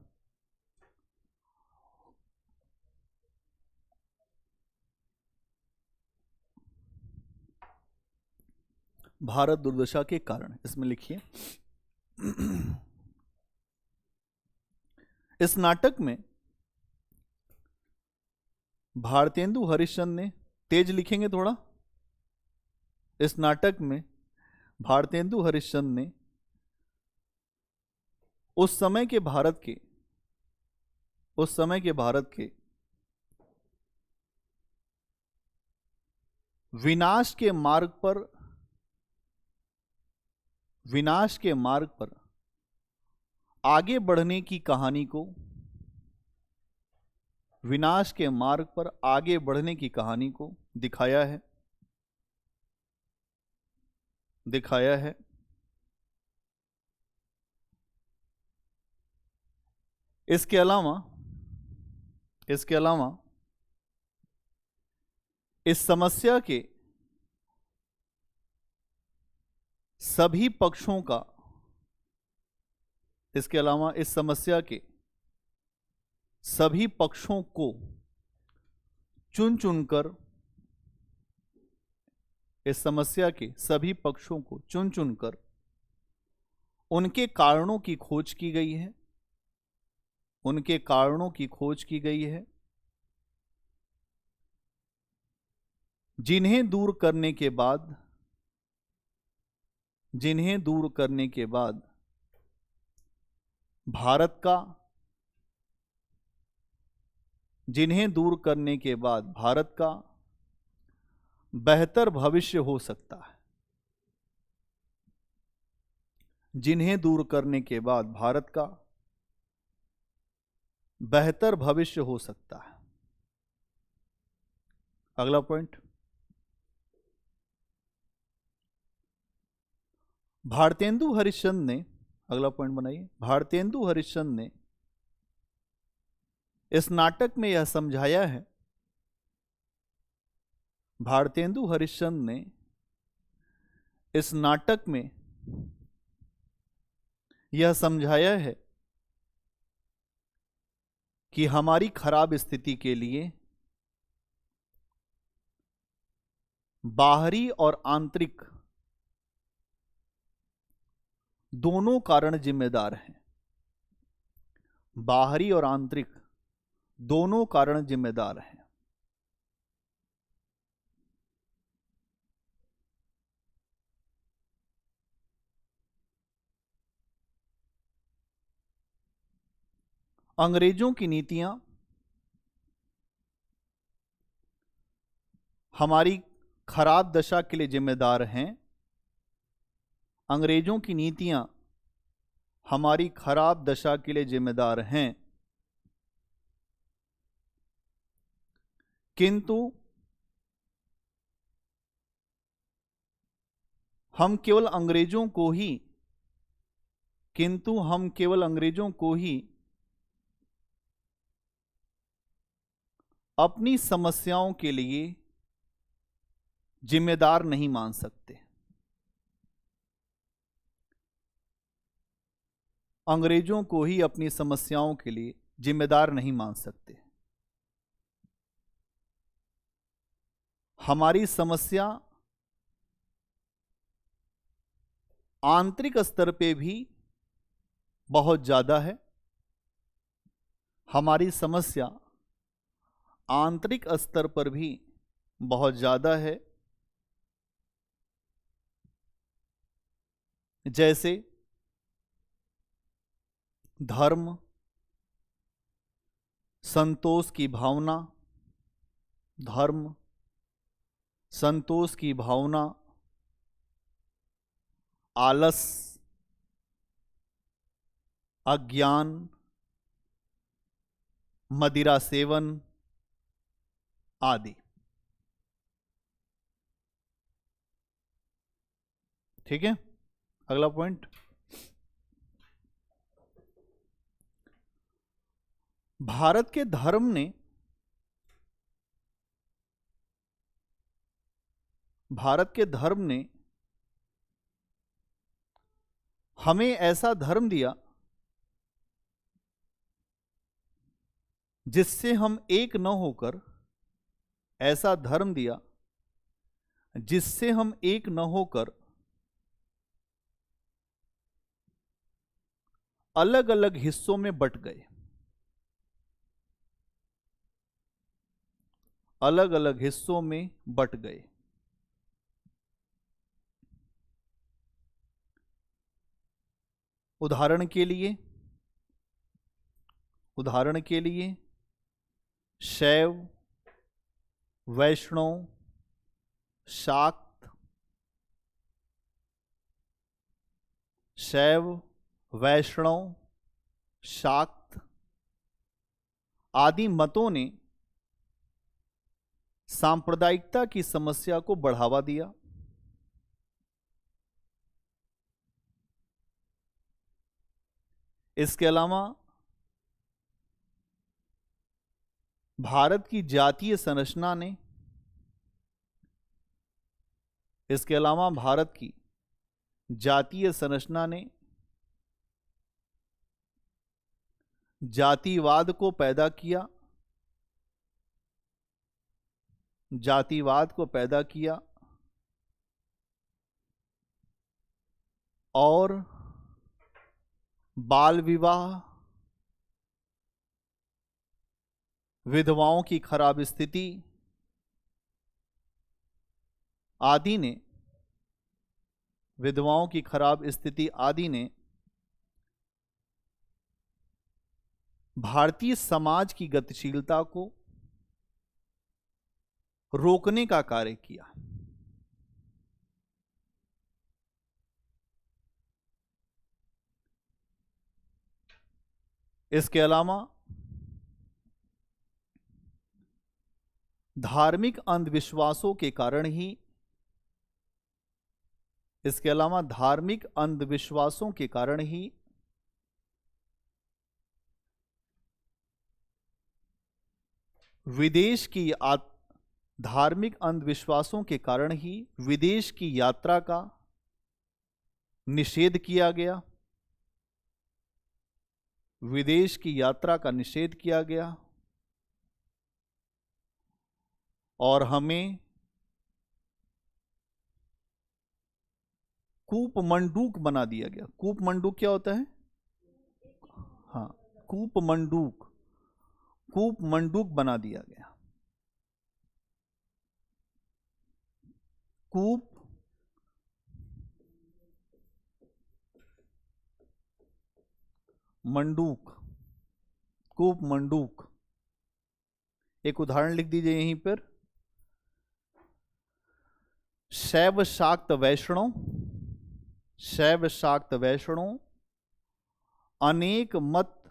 भारत दुर्दशा के कारण, इसमें लिखिए, इस नाटक में भारतेंदु हरिश्चंद्र ने, तेज लिखेंगे थोड़ा, इस नाटक में भारतेंदु हरिश्चंद्र ने उस समय के भारत के विनाश के मार्ग पर विनाश के मार्ग पर आगे बढ़ने की कहानी को, विनाश के मार्ग पर आगे बढ़ने की कहानी को दिखाया है, दिखाया है। इसके अलावा, इसके अलावा इस समस्या के सभी पक्षों का, इसके अलावा इस समस्या के सभी पक्षों को चुन चुनकर, इस समस्या के सभी पक्षों को चुन चुनकर उनके कारणों की खोज की गई है, उनके कारणों की खोज की गई है, जिन्हें दूर करने के बाद, जिन्हें दूर करने के बाद भारत का, जिन्हें दूर करने के बाद भारत का बेहतर भविष्य हो सकता है, जिन्हें दूर करने के बाद भारत का बेहतर भविष्य हो सकता है। अगला पॉइंट, भारतेंदु हरिश्चंद्र ने, अगला पॉइंट बनाइए, भारतेंदु हरिश्चंद्र ने इस नाटक में यह समझाया है, भारतेंदु हरिश्चंद्र ने इस नाटक में यह समझाया है कि हमारी खराब स्थिति के लिए बाहरी और आंतरिक दोनों कारण जिम्मेदार हैं, बाहरी और आंतरिक दोनों कारण जिम्मेदार हैं। अंग्रेजों की नीतियां हमारी खराब दशा के लिए जिम्मेदार हैं, अंग्रेजों की नीतियां हमारी खराब दशा के लिए जिम्मेदार हैं, किंतु हम केवल अंग्रेजों को ही, किंतु हम केवल अंग्रेजों को ही अपनी समस्याओं के लिए जिम्मेदार नहीं मान सकते। अंग्रेजों को ही अपनी समस्याओं के लिए जिम्मेदार नहीं मान सकते। हमारी समस्या आंतरिक स्तर पे भी बहुत ज्यादा है, हमारी समस्या आंतरिक स्तर पर भी बहुत ज्यादा है। जैसे धर्म, संतोष की भावना, धर्म, संतोष की भावना, आलस, अज्ञान, मदिरा सेवन आदि। ठीक है, अगला पॉइंट, भारत के धर्म ने, भारत के धर्म ने हमें ऐसा धर्म दिया जिससे हम एक न होकर, ऐसा धर्म दिया जिससे हम एक न होकर अलग अलग हिस्सों में बंट गए, अलग अलग हिस्सों में बंट गए। उदाहरण के लिए, उदाहरण के लिए शैव, वैष्णव, शाक्त, शैव, वैष्णव, शाक्त आदि मतों ने सांप्रदायिकता की समस्या को बढ़ावा दिया। इसके अलावा भारत की जातीय संरचना ने इसके अलावा भारत की जातीय संरचना ने जातिवाद को पैदा किया, जातिवाद को पैदा किया और बाल विवाह, विधवाओं की खराब स्थिति आदि ने विधवाओं की खराब स्थिति आदि ने भारतीय समाज की गतिशीलता को रोकने का कार्य किया। इसके अलावा धार्मिक अंधविश्वासों के कारण ही धार्मिक अंधविश्वासों के कारण ही विदेश की धार्मिक अंधविश्वासों के कारण ही विदेश की यात्रा का निषेध किया गया, विदेश की यात्रा का निषेध किया गया और हमें कूपमंडूक बना दिया गया। कूपमंडूक क्या होता है? हाँ, कूपमंडूक बना दिया गया। कूप मंडूक एक उदाहरण लिख दीजिए यहीं पर। शैव शाक्त वैष्णव अनेक मत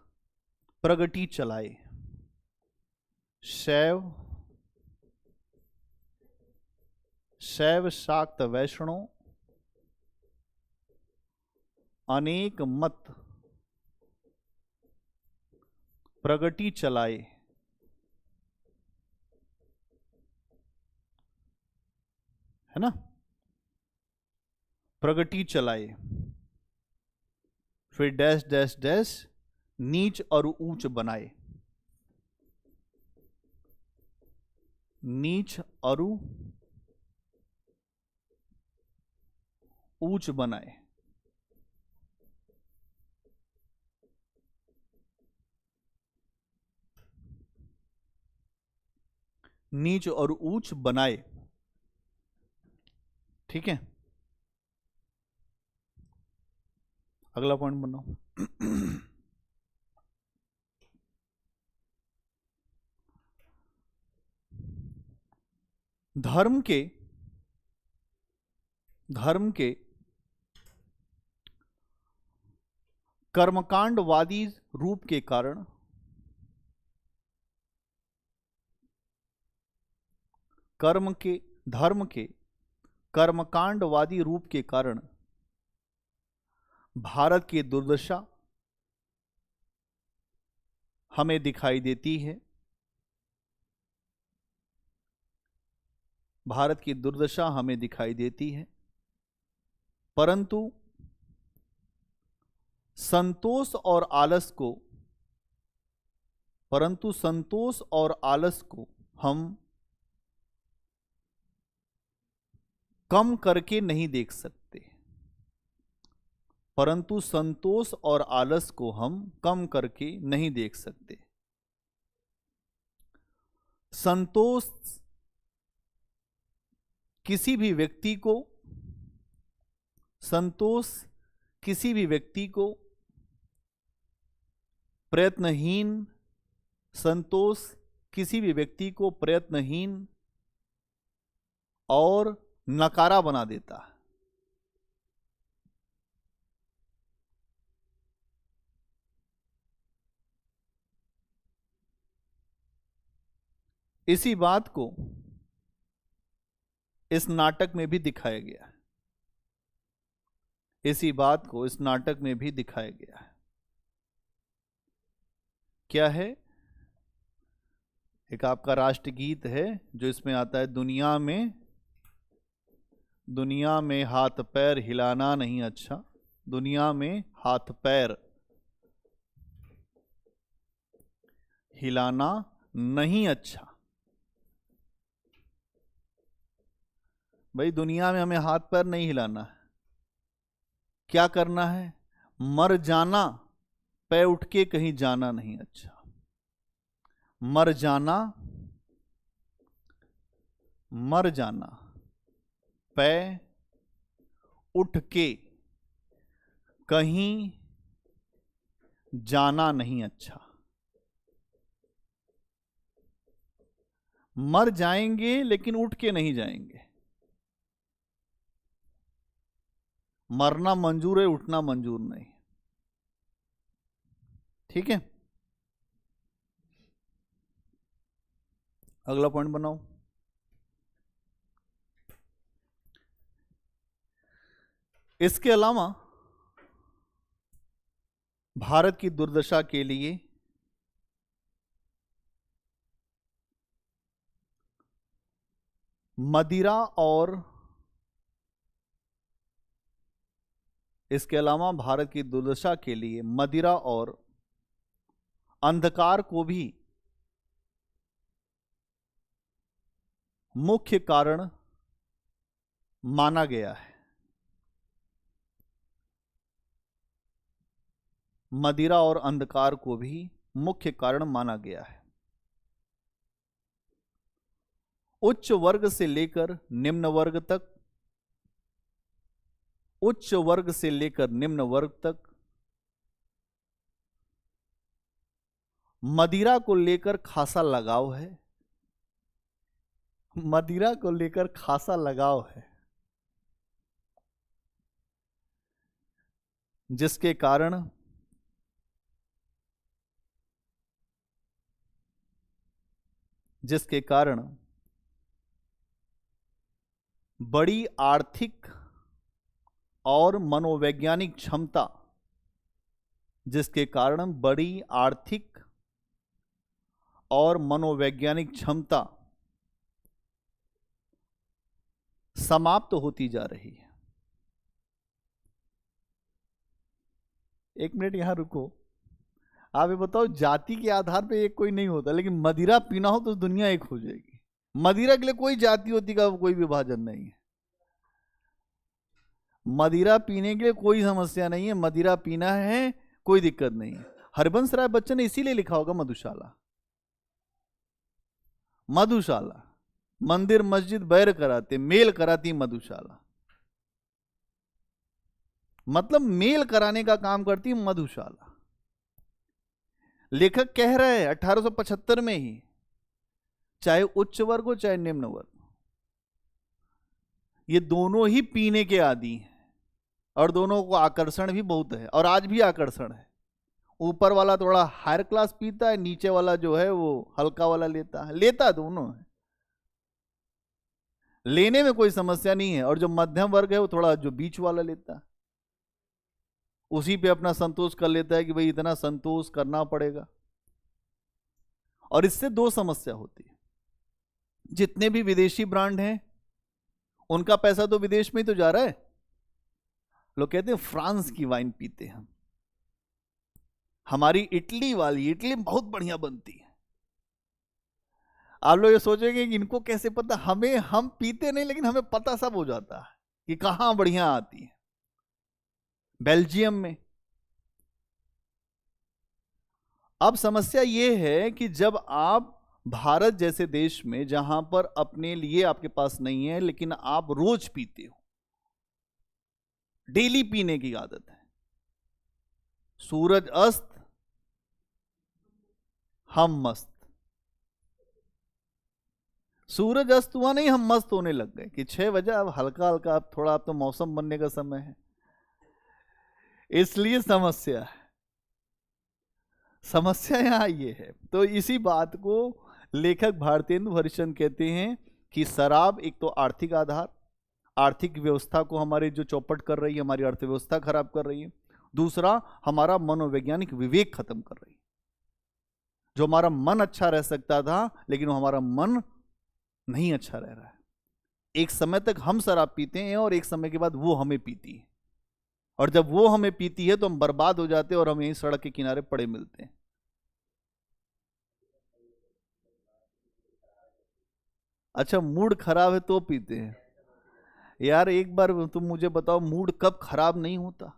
प्रगति चलाए। शैव शाक्त वैष्णव अनेक मत प्रगति चलाए। है ना? प्रगति चलाए, फिर डैश डैश डैश नीच और ऊंच बनाए। नीच और ऊंच बनाए। नीच और ऊंच बनाए। ठीक है, अगला पॉइंट बनाओ। धर्म के कर्मकांडवादी रूप के कारण धर्म के कर्मकांडवादी रूप के कारण भारत की दुर्दशा हमें दिखाई देती है। भारत की दुर्दशा हमें दिखाई देती है, परंतु संतोष और आलस को हम कम करके नहीं देख सकते। परंतु संतोष और आलस को हम कम करके नहीं देख सकते। संतोष किसी भी व्यक्ति को प्रयत्नहीन और नकारा बना देता है। इसी बात को इस नाटक में भी दिखाया गया है। इसी बात को इस नाटक में भी दिखाया गया है। क्या है? एक आपका राष्ट्रगीत है जो इसमें आता है, दुनिया में हाथ पैर हिलाना नहीं अच्छा, दुनिया में हाथ पैर हिलाना नहीं अच्छा। भाई दुनिया में हमें हाथ पैर नहीं हिलाना है। क्या करना है? मर जाना, पैर उठ के कहीं जाना नहीं अच्छा। मर जाना, मर जाना, पैर उठ के कहीं जाना नहीं अच्छा। मर जाएंगे लेकिन उठ के नहीं जाएंगे। मरना मंजूर है, उठना मंजूर नहीं। ठीक है, अगला पॉइंट बनाओ। इसके अलावा भारत की दुर्दशा के लिए मदिरा और इसके अलावा भारत की दुर्दशा के लिए मदिरा और अंधकार को भी मुख्य कारण माना गया है। मदिरा और अंधकार को भी मुख्य कारण माना गया है। उच्च वर्ग से लेकर निम्न वर्ग तक, उच्च वर्ग से लेकर निम्न वर्ग तक मदिरा को लेकर खासा लगाव है। मदिरा को लेकर खासा लगाव है, जिसके कारण बड़ी आर्थिक और मनोवैज्ञानिक क्षमता, जिसके कारण बड़ी आर्थिक और मनोवैज्ञानिक क्षमता समाप्त होती जा रही है। एक मिनट यहां रुको। आप ये बताओ, जाति के आधार पे एक कोई नहीं होता, लेकिन मदिरा पीना हो तो दुनिया एक हो जाएगी। मदिरा के लिए कोई जाति होती का कोई विभाजन नहीं है। मदिरा पीने के लिए कोई समस्या नहीं है, मदिरा पीना है, कोई दिक्कत नहीं है। हरिवंश राय बच्चन ने इसीलिए लिखा होगा मधुशाला। मधुशाला, मंदिर मस्जिद बैर कराते, मेल कराती मधुशाला, मतलब मेल कराने का काम करती मधुशाला। लेखक कह रहे हैं 1875 में ही, चाहे उच्च वर्ग हो चाहे निम्न वर्ग, ये दोनों ही पीने के आदी हैं और दोनों को आकर्षण भी बहुत है, और आज भी आकर्षण है। ऊपर वाला थोड़ा हायर क्लास पीता है, नीचे वाला जो है वो हल्का वाला लेता दोनों है। लेने में कोई समस्या नहीं है, और जो मध्यम वर्ग है वो थोड़ा जो बीच वाला लेता है, उसी पे अपना संतोष कर लेता है कि भाई इतना संतोष करना पड़ेगा। और इससे दो समस्या होती है, जितने भी विदेशी ब्रांड हैं उनका पैसा तो विदेश में ही तो जा रहा है। लोग कहते हैं फ्रांस की वाइन पीते हैं, हमारी इटली वाली, इटली बहुत बढ़िया बनती है। आप लोग ये सोचेंगे कि इनको कैसे पता, हम पीते नहीं लेकिन हमें पता सब हो जाता है कि कहां बढ़िया आती है। बेल्जियम में। अब समस्या यह है कि जब आप भारत जैसे देश में, जहां पर अपने लिए आपके पास नहीं है लेकिन आप रोज पीते हो, डेली पीने की आदत है, सूरज अस्त हम मस्त। सूरज अस्त हुआ नहीं, हम मस्त होने लग गए कि 6 बजे अब हल्का हल्का, अब थोड़ा, अब तो मौसम बनने का समय है। इसलिए समस्या यहां ये है। तो इसी बात को लेखक भारतेंदु हरिश्चंद्र कहते हैं कि शराब एक तो आर्थिक आधार, आर्थिक व्यवस्था को हमारे जो चौपट कर रही है, हमारी अर्थव्यवस्था खराब कर रही है। दूसरा, हमारा मनोवैज्ञानिक विवेक खत्म कर रही है। जो हमारा मन अच्छा रह सकता था, लेकिन वो हमारा मन नहीं अच्छा रह रहा है। एक समय तक हम शराब पीते हैं और एक समय के बाद वो हमें पीती है, और जब वो हमें पीती है तो हम बर्बाद हो जाते हैं और हम यहीं सड़क के किनारे पड़े मिलते हैं। अच्छा, मूड खराब है तो पीते हैं? यार एक बार तुम मुझे बताओ, मूड कब खराब नहीं होता?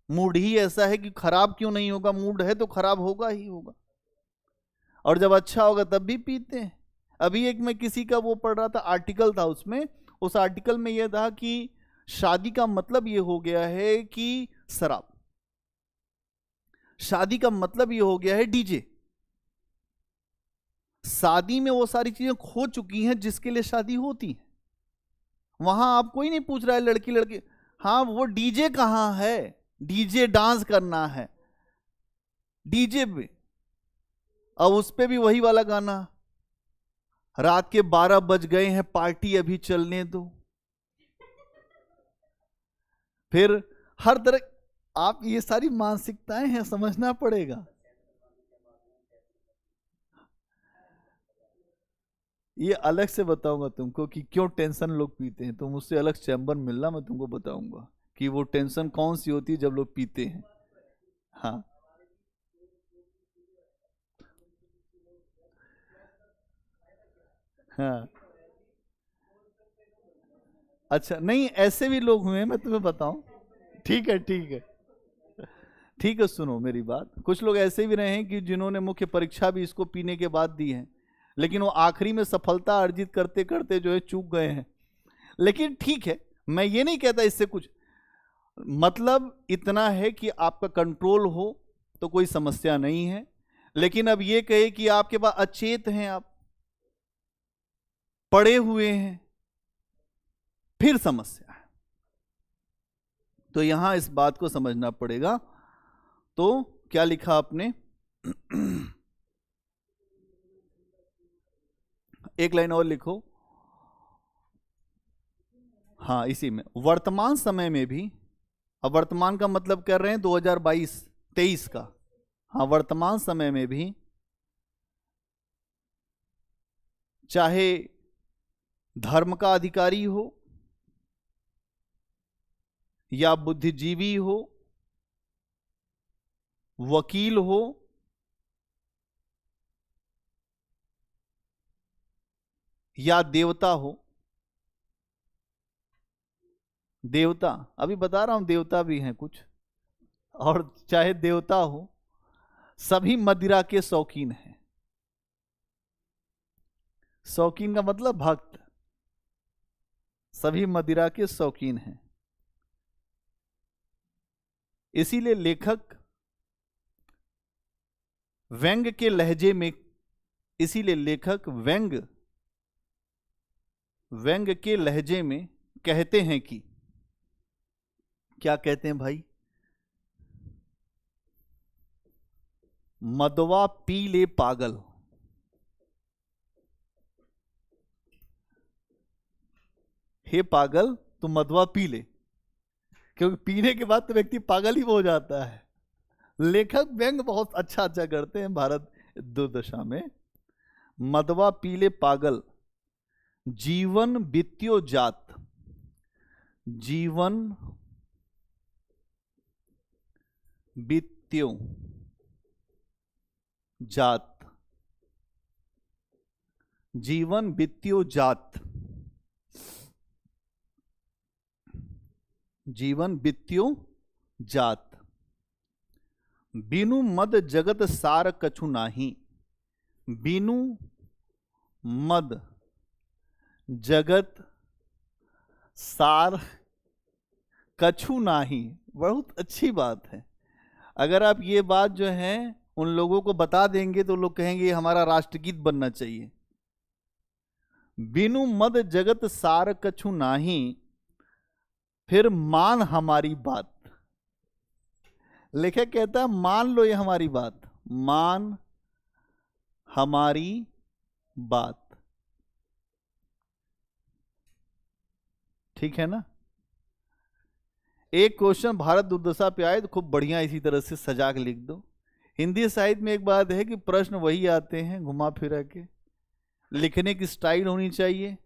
मूड ही ऐसा है कि खराब क्यों नहीं होगा? मूड है तो खराब होगा ही होगा। और जब अच्छा होगा तब भी पीते हैं। अभी एक मैं किसी का वो पढ़ रहा था, आर्टिकल था उसमें, उस आर्टिकल में यह था कि शादी का मतलब ये हो गया है कि शराब, शादी का मतलब ये हो गया है डीजे। शादी में वो सारी चीजें खो चुकी हैं जिसके लिए शादी होती है। वहां आप कोई नहीं पूछ रहा है लड़की लड़की, हाँ वो डीजे कहां है, डीजे डांस करना है डीजे पे, अब उस पे भी वही वाला गाना, रात के 12 बज गए हैं पार्टी अभी चलने दो। फिर हर तरह, आप ये सारी मानसिकताएं हैं, समझना पड़ेगा। ये अलग से बताऊंगा तुमको कि क्यों टेंशन लोग पीते हैं, तो मुझसे अलग चैम्बर मिलना, मैं तुमको बताऊंगा कि वो टेंशन कौन सी होती है जब लोग पीते हैं। हाँ, हाँ। अच्छा, नहीं ऐसे भी लोग हुए हैं, मैं तुम्हें बताऊं। ठीक है, ठीक है, ठीक है, सुनो मेरी बात। कुछ लोग ऐसे भी रहे हैं कि जिन्होंने मुख्य परीक्षा भी इसको पीने के बाद दी है, लेकिन वो आखिरी में सफलता अर्जित करते करते जो है चूक गए हैं। लेकिन ठीक है, मैं ये नहीं कहता इससे कुछ, मतलब इतना है कि आपका कंट्रोल हो तो कोई समस्या नहीं है। लेकिन अब ये कहे कि आपके पास अचेत हैं, आप पड़े हुए हैं, फिर समस्या है। तो यहां इस बात को समझना पड़ेगा। तो क्या लिखा आपने? एक लाइन और लिखो। हाँ, इसी में वर्तमान समय में भी, अब वर्तमान का मतलब कर रहे हैं 2022-23 का। हाँ, वर्तमान समय में भी चाहे धर्म का अधिकारी हो या बुद्धिजीवी हो, वकील हो या देवता हो, देवता अभी बता रहा हूं, देवता भी हैं कुछ, और चाहे देवता हो, सभी मदिरा के शौकीन हैं। शौकीन का मतलब भक्त, सभी मदिरा के शौकीन हैं। इसीलिए लेखक व्यंग के लहजे में, इसीलिए लेखक व्यंग के लहजे में कहते हैं कि, क्या कहते हैं भाई? मदवा पी ले पागल। हे पागल, तू मदवा पी ले, क्योंकि पीने के बाद तो व्यक्ति पागल ही हो जाता है। लेखक व्यंग बहुत अच्छा अच्छा करते हैं भारत दुर्दशा में। मदवा पी ले पागल, जीवन बीत्यो जात, जीवन बीत्यो जात, जीवन बीत्यो जात, जीवन बीत्यो जात, बिनु मद जगत सार कछु नाही, बिनु मद जगत सार कछु नाही। बहुत अच्छी बात है। अगर आप ये बात जो है उन लोगों को बता देंगे तो लोग कहेंगे हमारा राष्ट्रगीत बनना चाहिए। बिनु मद जगत सार कछु नाही, फिर मान हमारी बात। लेखक कहता है मान लो ये हमारी बात, मान हमारी बात। ठीक है ना? एक क्वेश्चन भारत दुर्दशा पे आए तो खूब बढ़िया इसी तरह से सजा के लिख दो। हिंदी साहित्य में एक बात है कि प्रश्न वही आते हैं घुमा फिरा के, लिखने की स्टाइल होनी चाहिए,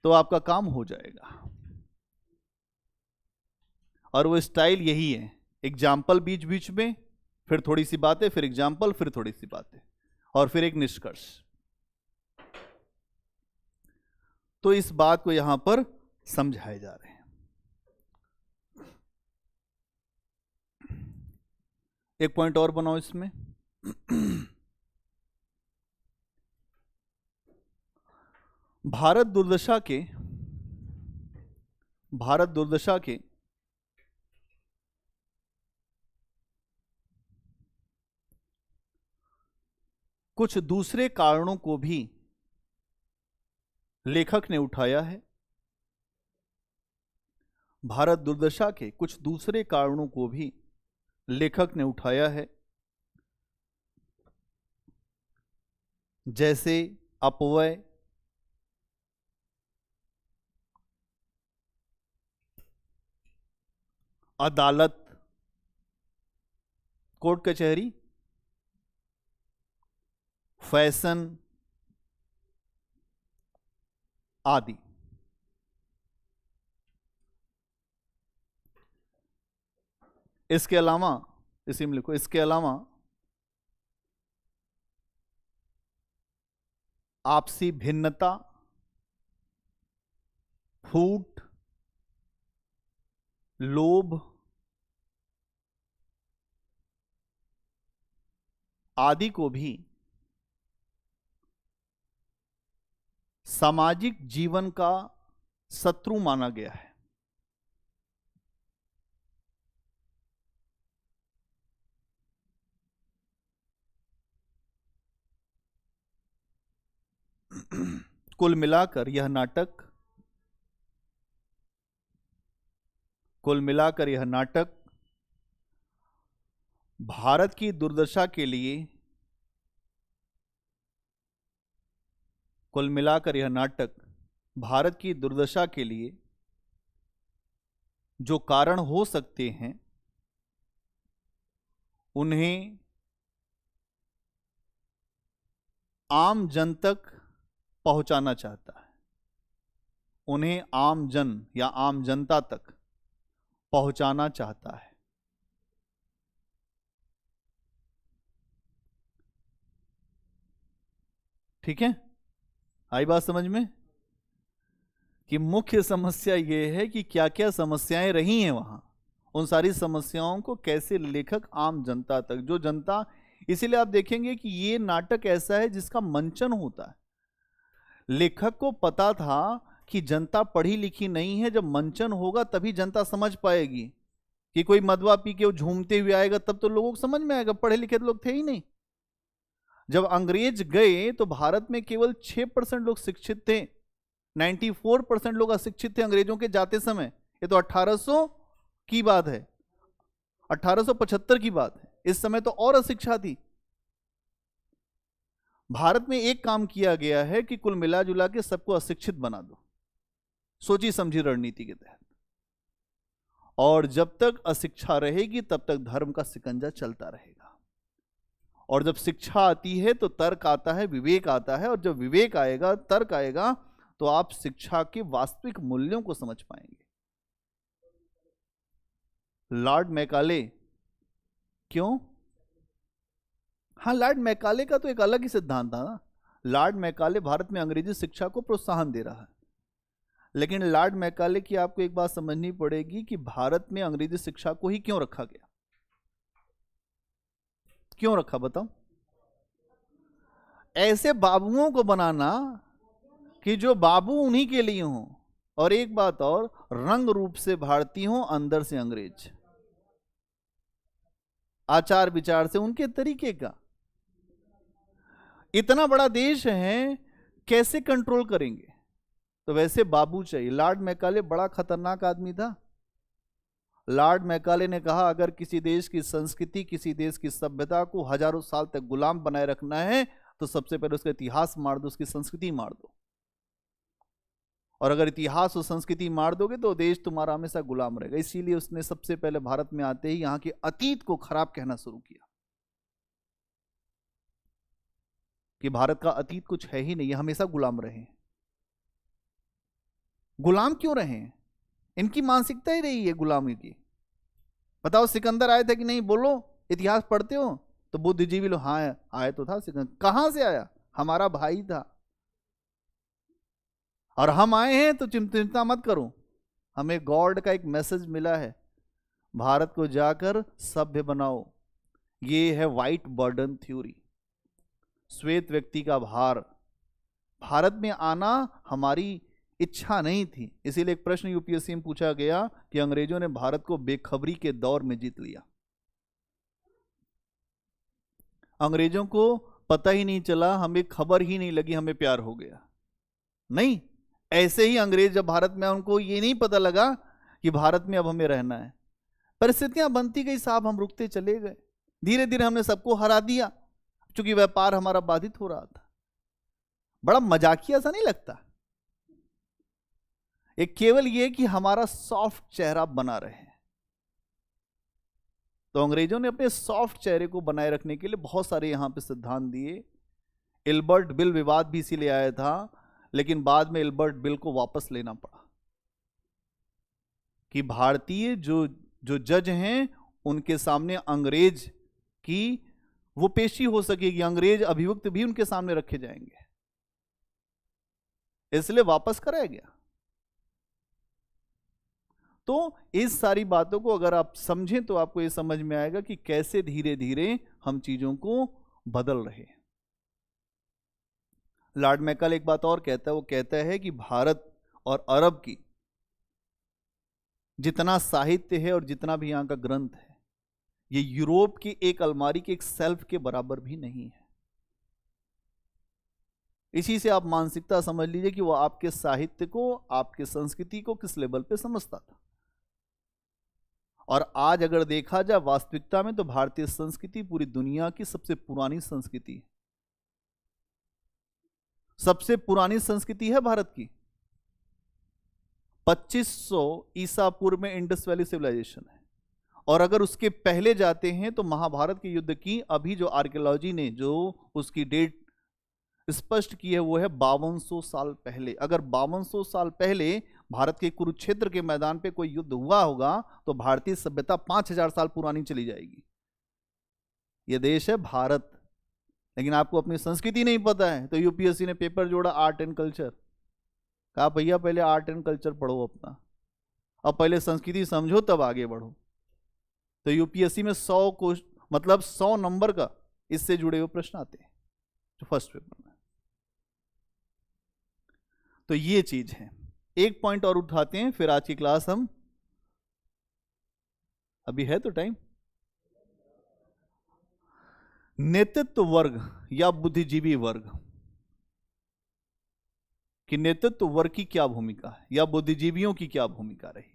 तो आपका काम हो जाएगा। और वो स्टाइल यही है, एग्जाम्पल बीच बीच में, फिर थोड़ी सी बातें, फिर एग्जाम्पल, फिर थोड़ी सी बातें, और फिर एक निष्कर्ष। तो इस बात को यहां पर समझाए जा रहे हैं। एक पॉइंट और बनाओ इसमें। भारत दुर्दशा के कुछ दूसरे कारणों को भी लेखक ने उठाया है। भारत दुर्दशा के कुछ दूसरे कारणों को भी लेखक ने उठाया है, जैसे अपव्यय, अदालत, कोर्ट कचहरी, फैशन आदि। इसके अलावा, इसी में लिखो, इसके अलावा आपसी भिन्नता, फूट, लोभ आदि को भी सामाजिक जीवन का शत्रु माना गया है। कुल मिलाकर यह नाटक भारत की दुर्दशा के लिए, कुल मिलाकर यह नाटक भारत की दुर्दशा के लिए जो कारण हो सकते हैं उन्हें आम जन तक पहुंचाना चाहता है, उन्हें आम जन या आम जनता तक पहुंचाना चाहता है। ठीक है? आई बात समझ में? कि मुख्य समस्या यह है कि क्या क्या समस्याएं रही हैं वहां, उन सारी समस्याओं को कैसे लेखक आम जनता तक, जो जनता, इसीलिए आप देखेंगे कि ये नाटक ऐसा है जिसका मंचन होता है। लेखक को पता था कि जनता पढ़ी लिखी नहीं है, जब मंचन होगा तभी जनता समझ पाएगी। कि कोई मदवा पी के झूमते हुए आएगा तब तो लोगों को समझ में आएगा, पढ़े लिखे तो लोग थे ही नहीं। जब अंग्रेज गए तो भारत में केवल 6% लोग शिक्षित थे, 94% लोग अशिक्षित थे अंग्रेजों के जाते समय। ये तो 1800 की बात है, 1875 की बात है। इस समय तो और अशिक्षा थी। भारत में एक काम किया गया है कि कुल मिला जुला के सबको अशिक्षित बना दो, सोची समझी रणनीति के तहत। और जब तक अशिक्षा रहेगी तब तक धर्म का शिकंजा चलता रहेगा। और जब शिक्षा आती है तो तर्क आता है, विवेक आता है, और जब विवेक आएगा, तर्क आएगा, तो आप शिक्षा के वास्तविक मूल्यों को समझ पाएंगे। लॉर्ड मैकाले, क्यों? हाँ, लॉर्ड मैकाले का तो एक अलग ही सिद्धांत था ना। लॉर्ड मैकाले भारत में अंग्रेजी शिक्षा को प्रोत्साहन दे रहा है, लेकिन लॉर्ड मैकाले की आपको एक बात समझनी पड़ेगी कि भारत में अंग्रेजी शिक्षा को ही क्यों रखा गया। क्यों रखा बताओ? ऐसे बाबुओं को बनाना कि जो बाबू उन्हीं के लिए हों, और एक बात और, रंग रूप से भारतीय हों, अंदर से अंग्रेज, आचार विचार से उनके तरीके का। इतना बड़ा देश है, कैसे कंट्रोल करेंगे? तो वैसे बाबू चाहिए। लॉर्ड मैकाले बड़ा खतरनाक आदमी था। लॉर्ड मैकाले ने कहा, अगर किसी देश की संस्कृति, किसी देश की सभ्यता को हजारों साल तक गुलाम बनाए रखना है, तो सबसे पहले उसका इतिहास मार दो, उसकी संस्कृति मार दो। और अगर इतिहास और संस्कृति मार दोगे तो देश तुम्हारा हमेशा गुलाम रहेगा। इसीलिए उसने सबसे पहले भारत में आते ही यहाँ के अतीत को खराब कहना शुरू किया कि भारत का अतीत कुछ है ही नहीं, ये हमेशा गुलाम रहे। गुलाम क्यों रहे? इनकी मानसिकता ही रही है गुलामी की। बताओ सिकंदर आए थे कि नहीं? बोलो, इतिहास पढ़ते हो तो बुद्धिजीवी लोग, हाँ आए तो था सिकंदर। कहां से आया? हमारा भाई था। और हम आए हैं तो चिंता मत करो, हमें गॉड का एक मैसेज मिला है, भारत को जाकर सभ्य बनाओ। ये है व्हाइट बर्डन थ्योरी, श्वेत व्यक्ति का भार। भारत में आना हमारी इच्छा नहीं थी। इसीलिए एक प्रश्न यूपीएससी में पूछा गया कि अंग्रेजों ने भारत को बेखबरी के दौर में जीत लिया। अंग्रेजों को पता ही नहीं चला, हमें खबर ही नहीं लगी, हमें प्यार हो गया। नहीं, ऐसे ही अंग्रेज जब भारत में, उनको ये नहीं पता लगा कि भारत में अब हमें रहना है। परिस्थितियां बनती गई साहब, हम रुकते चले गए, धीरे धीरे हमने सबको हरा दिया, क्योंकि व्यापार हमारा बाधित हो रहा था। बड़ा मजाकिया सा नहीं लगता? एक केवल ये कि हमारा सॉफ्ट चेहरा बना रहे। तो अंग्रेजों ने अपने सॉफ्ट चेहरे को बनाए रखने के लिए बहुत सारे यहां पे सिद्धांत दिए। इल्बर्ट बिल विवाद भी इसीलिए आया था, लेकिन बाद में इल्बर्ट बिल को वापस लेना पड़ा कि भारतीय जो जज हैं उनके सामने अंग्रेज की वो पेशी हो सकेगी, अंग्रेज अभियुक्त भी उनके सामने रखे जाएंगे, इसलिए वापस कराया गया। तो इस सारी बातों को अगर आप समझें तो आपको यह समझ में आएगा कि कैसे धीरे धीरे हम चीजों को बदल रहे हैं। लॉर्ड मैकल एक बात और कहता है, वो कहता है कि भारत और अरब की जितना साहित्य है और जितना भी यहां का ग्रंथ है, ये यूरोप की एक अलमारी के एक सेल्फ के बराबर भी नहीं है। इसी से आप मानसिकता समझ लीजिए कि वो आपके साहित्य को, आपके संस्कृति को किस लेवल पे समझता था। और आज अगर देखा जाए वास्तविकता में, तो भारतीय संस्कृति पूरी दुनिया की सबसे पुरानी संस्कृति है। सबसे पुरानी संस्कृति है भारत की। 2500 ईसा पूर्व में इंडस वैली सिविलाइजेशन है। और अगर उसके पहले जाते हैं तो महाभारत के युद्ध की अभी जो आर्कियोलॉजी ने जो उसकी डेट स्पष्ट की है वो है 5200 साल पहले। अगर 5200 साल पहले भारत के कुरुक्षेत्र के मैदान पे कोई युद्ध हुआ होगा तो भारतीय सभ्यता 5000 साल पुरानी चली जाएगी। यह देश है भारत। लेकिन आपको अपनी संस्कृति नहीं पता है, तो यूपीएससी ने पेपर जोड़ा आर्ट एंड कल्चर। कहा भैया पहले आर्ट एंड कल्चर पढ़ो अपना, अब पहले संस्कृति समझो तब आगे बढ़ो। तो यूपीएससी में 100 नंबर का इससे जुड़े हुए प्रश्न आते हैं जो फर्स्ट पेपर में। तो ये चीज है। एक पॉइंट और उठाते हैं, फिर आज की क्लास हम, अभी है तो टाइम, नेतृत्व वर्ग या बुद्धिजीवी वर्ग कि नेतृत्व वर्ग की क्या भूमिका है या बुद्धिजीवियों की क्या भूमिका रही।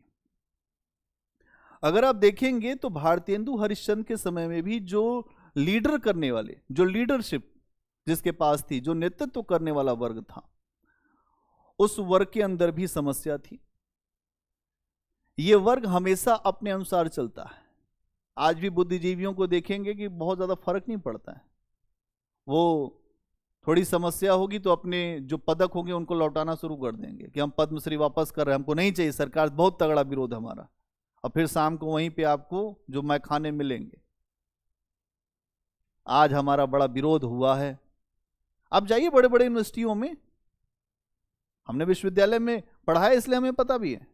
अगर आप देखेंगे तो भारतेंदु हरिश्चंद्र के समय में भी जो लीडर करने वाले, जो लीडरशिप जिसके पास थी, जो नेतृत्व करने वाला वर्ग था, उस वर्ग के अंदर भी समस्या थी। यह वर्ग हमेशा अपने अनुसार चलता है। आज भी बुद्धिजीवियों को देखेंगे कि बहुत ज्यादा फर्क नहीं पड़ता है। वो थोड़ी समस्या होगी तो अपने जो पदक होंगे उनको लौटाना शुरू कर देंगे कि हम पद्मश्री वापस कर रहे हैं, हमको नहीं चाहिए, सरकार बहुत तगड़ा विरोध हमारा। और फिर शाम को वहीं पे आपको जो मैखाने मिलेंगे, आज हमारा बड़ा विरोध हुआ है। आप जाइए बड़े बड़े यूनिवर्सिटियों में, हमने विश्वविद्यालय में पढ़ा है इसलिए हमें पता भी है,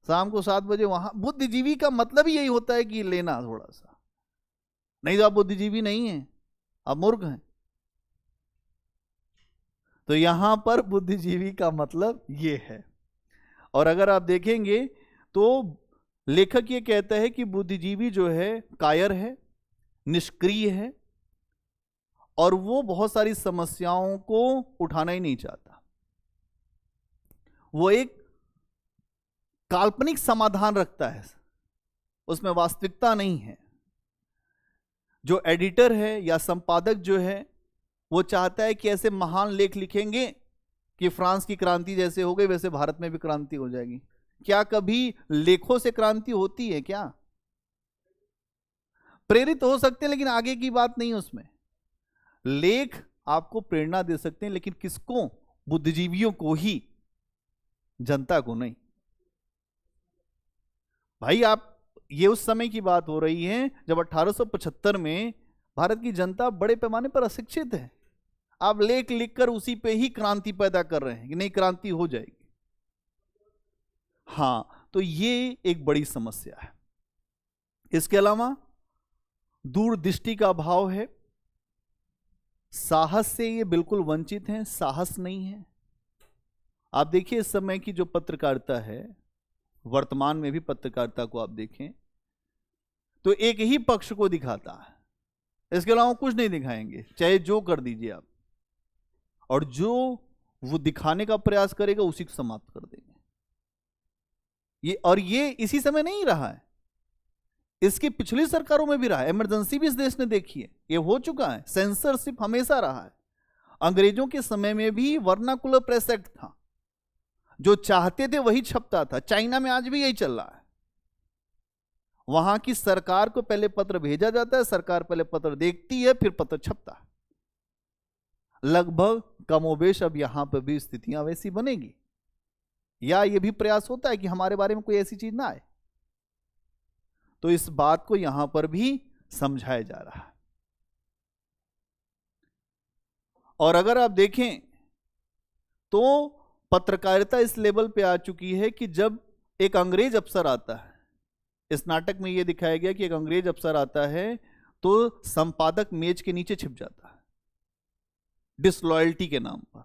शाम को 7 बजे वहां बुद्धिजीवी का मतलब ही यही होता है कि लेना थोड़ा सा, नहीं तो आप बुद्धिजीवी नहीं हैं, आप मूर्ख हैं। तो यहां पर बुद्धिजीवी का मतलब ये है। और अगर आप देखेंगे तो लेखक ये कहता है कि बुद्धिजीवी जो है कायर है, निष्क्रिय है, और वो बहुत सारी समस्याओं को उठाना ही नहीं चाहता। वो एक काल्पनिक समाधान रखता है, उसमें वास्तविकता नहीं है। जो एडिटर है या संपादक जो है वो चाहता है कि ऐसे महान लेख लिखेंगे कि फ्रांस की क्रांति जैसे हो गई वैसे भारत में भी क्रांति हो जाएगी। क्या कभी लेखों से क्रांति होती है क्या? प्रेरित हो सकते हैं लेकिन आगे की बात नहीं उसमें। लेख आपको प्रेरणा दे सकते हैं लेकिन किसको? बुद्धिजीवियों को ही, जनता को नहीं। भाई आप, ये उस समय की बात हो रही है जब 1875 में भारत की जनता बड़े पैमाने पर अशिक्षित है। आप लेख लिखकर उसी पे ही क्रांति पैदा कर रहे हैं कि नहीं क्रांति हो जाएगी। हां, तो ये एक बड़ी समस्या है। इसके अलावा दूरदृष्टि का अभाव है। साहस से ये बिल्कुल वंचित हैं, साहस नहीं है। आप देखिए इस समय की जो पत्रकारिता है, वर्तमान में भी पत्रकारिता को आप देखें तो एक ही पक्ष को दिखाता है, इसके अलावा कुछ नहीं दिखाएंगे, चाहे जो कर दीजिए आप, और जो वो दिखाने का प्रयास करेगा उसी को समाप्त कर देंगे। ये इसी समय नहीं रहा है, इसकी पिछली सरकारों में भी रहा है। इमरजेंसी भी इस देश ने देखी है, ये हो चुका है। सेंसरशिप हमेशा रहा है। अंग्रेजों के समय में भी वर्नाकुलर प्रेस एक्ट था, जो चाहते थे वही छपता था। चाइना में आज भी यही चल रहा है। वहां की सरकार को पहले पत्र भेजा जाता है, सरकार पहले पत्र देखती है, फिर पत्र छपता है। लगभग कमोबेश अब यहां पर भी स्थितियां वैसी बनेगी, या यह भी प्रयास होता है कि हमारे बारे में कोई ऐसी चीज ना आए। तो इस बात को यहां पर भी समझाया जा रहा है। और अगर आप देखें तो पत्रकारिता इस लेवल पे आ चुकी है कि जब एक अंग्रेज अफसर आता है, इस नाटक में यह दिखाया गया कि एक अंग्रेज अफसर आता है तो संपादक मेज के नीचे छिप जाता है डिसलॉयल्टी के नाम पर,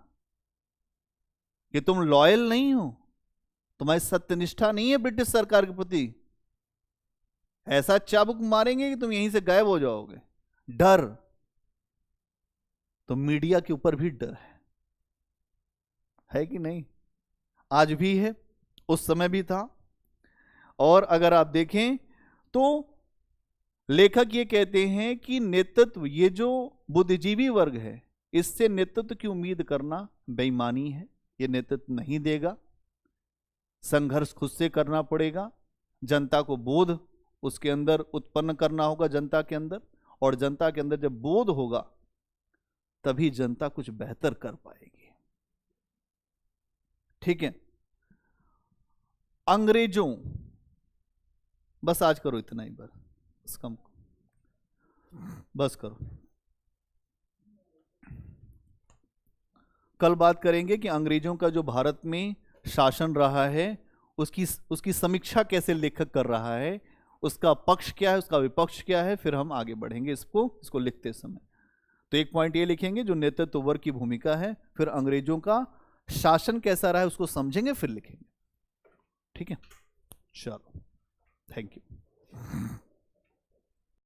कि तुम लॉयल नहीं हो, तुम्हारी सत्यनिष्ठा नहीं है ब्रिटिश सरकार के प्रति, ऐसा चाबुक मारेंगे कि तुम यहीं से गायब हो जाओगे। डर, तो मीडिया के ऊपर भी डर है कि नहीं? आज भी है, उस समय भी था। और अगर आप देखें तो लेखक ये कहते हैं कि नेतृत्व, ये जो बुद्धिजीवी वर्ग है, इससे नेतृत्व की उम्मीद करना बेईमानी है। ये नेतृत्व नहीं देगा, संघर्ष खुद से करना पड़ेगा। जनता को बोध उसके अंदर उत्पन्न करना होगा, जनता के अंदर, और जनता के अंदर जब बोध होगा तभी जनता कुछ बेहतर कर पाएगी। ठीक है, अंग्रेजों, बस आज करो इतना ही, बस कम, बस करो। कल बात करेंगे कि अंग्रेजों का जो भारत में शासन रहा है उसकी समीक्षा कैसे लेखक कर रहा है, उसका पक्ष क्या है, उसका विपक्ष क्या है। फिर हम आगे बढ़ेंगे इसको लिखते समय। तो एक पॉइंट ये लिखेंगे जो नेतृत्व वर्ग की भूमिका है, फिर अंग्रेजों का शासन कैसा रहा है उसको समझेंगे, फिर लिखेंगे। ठीक है, चलो, थैंक यू।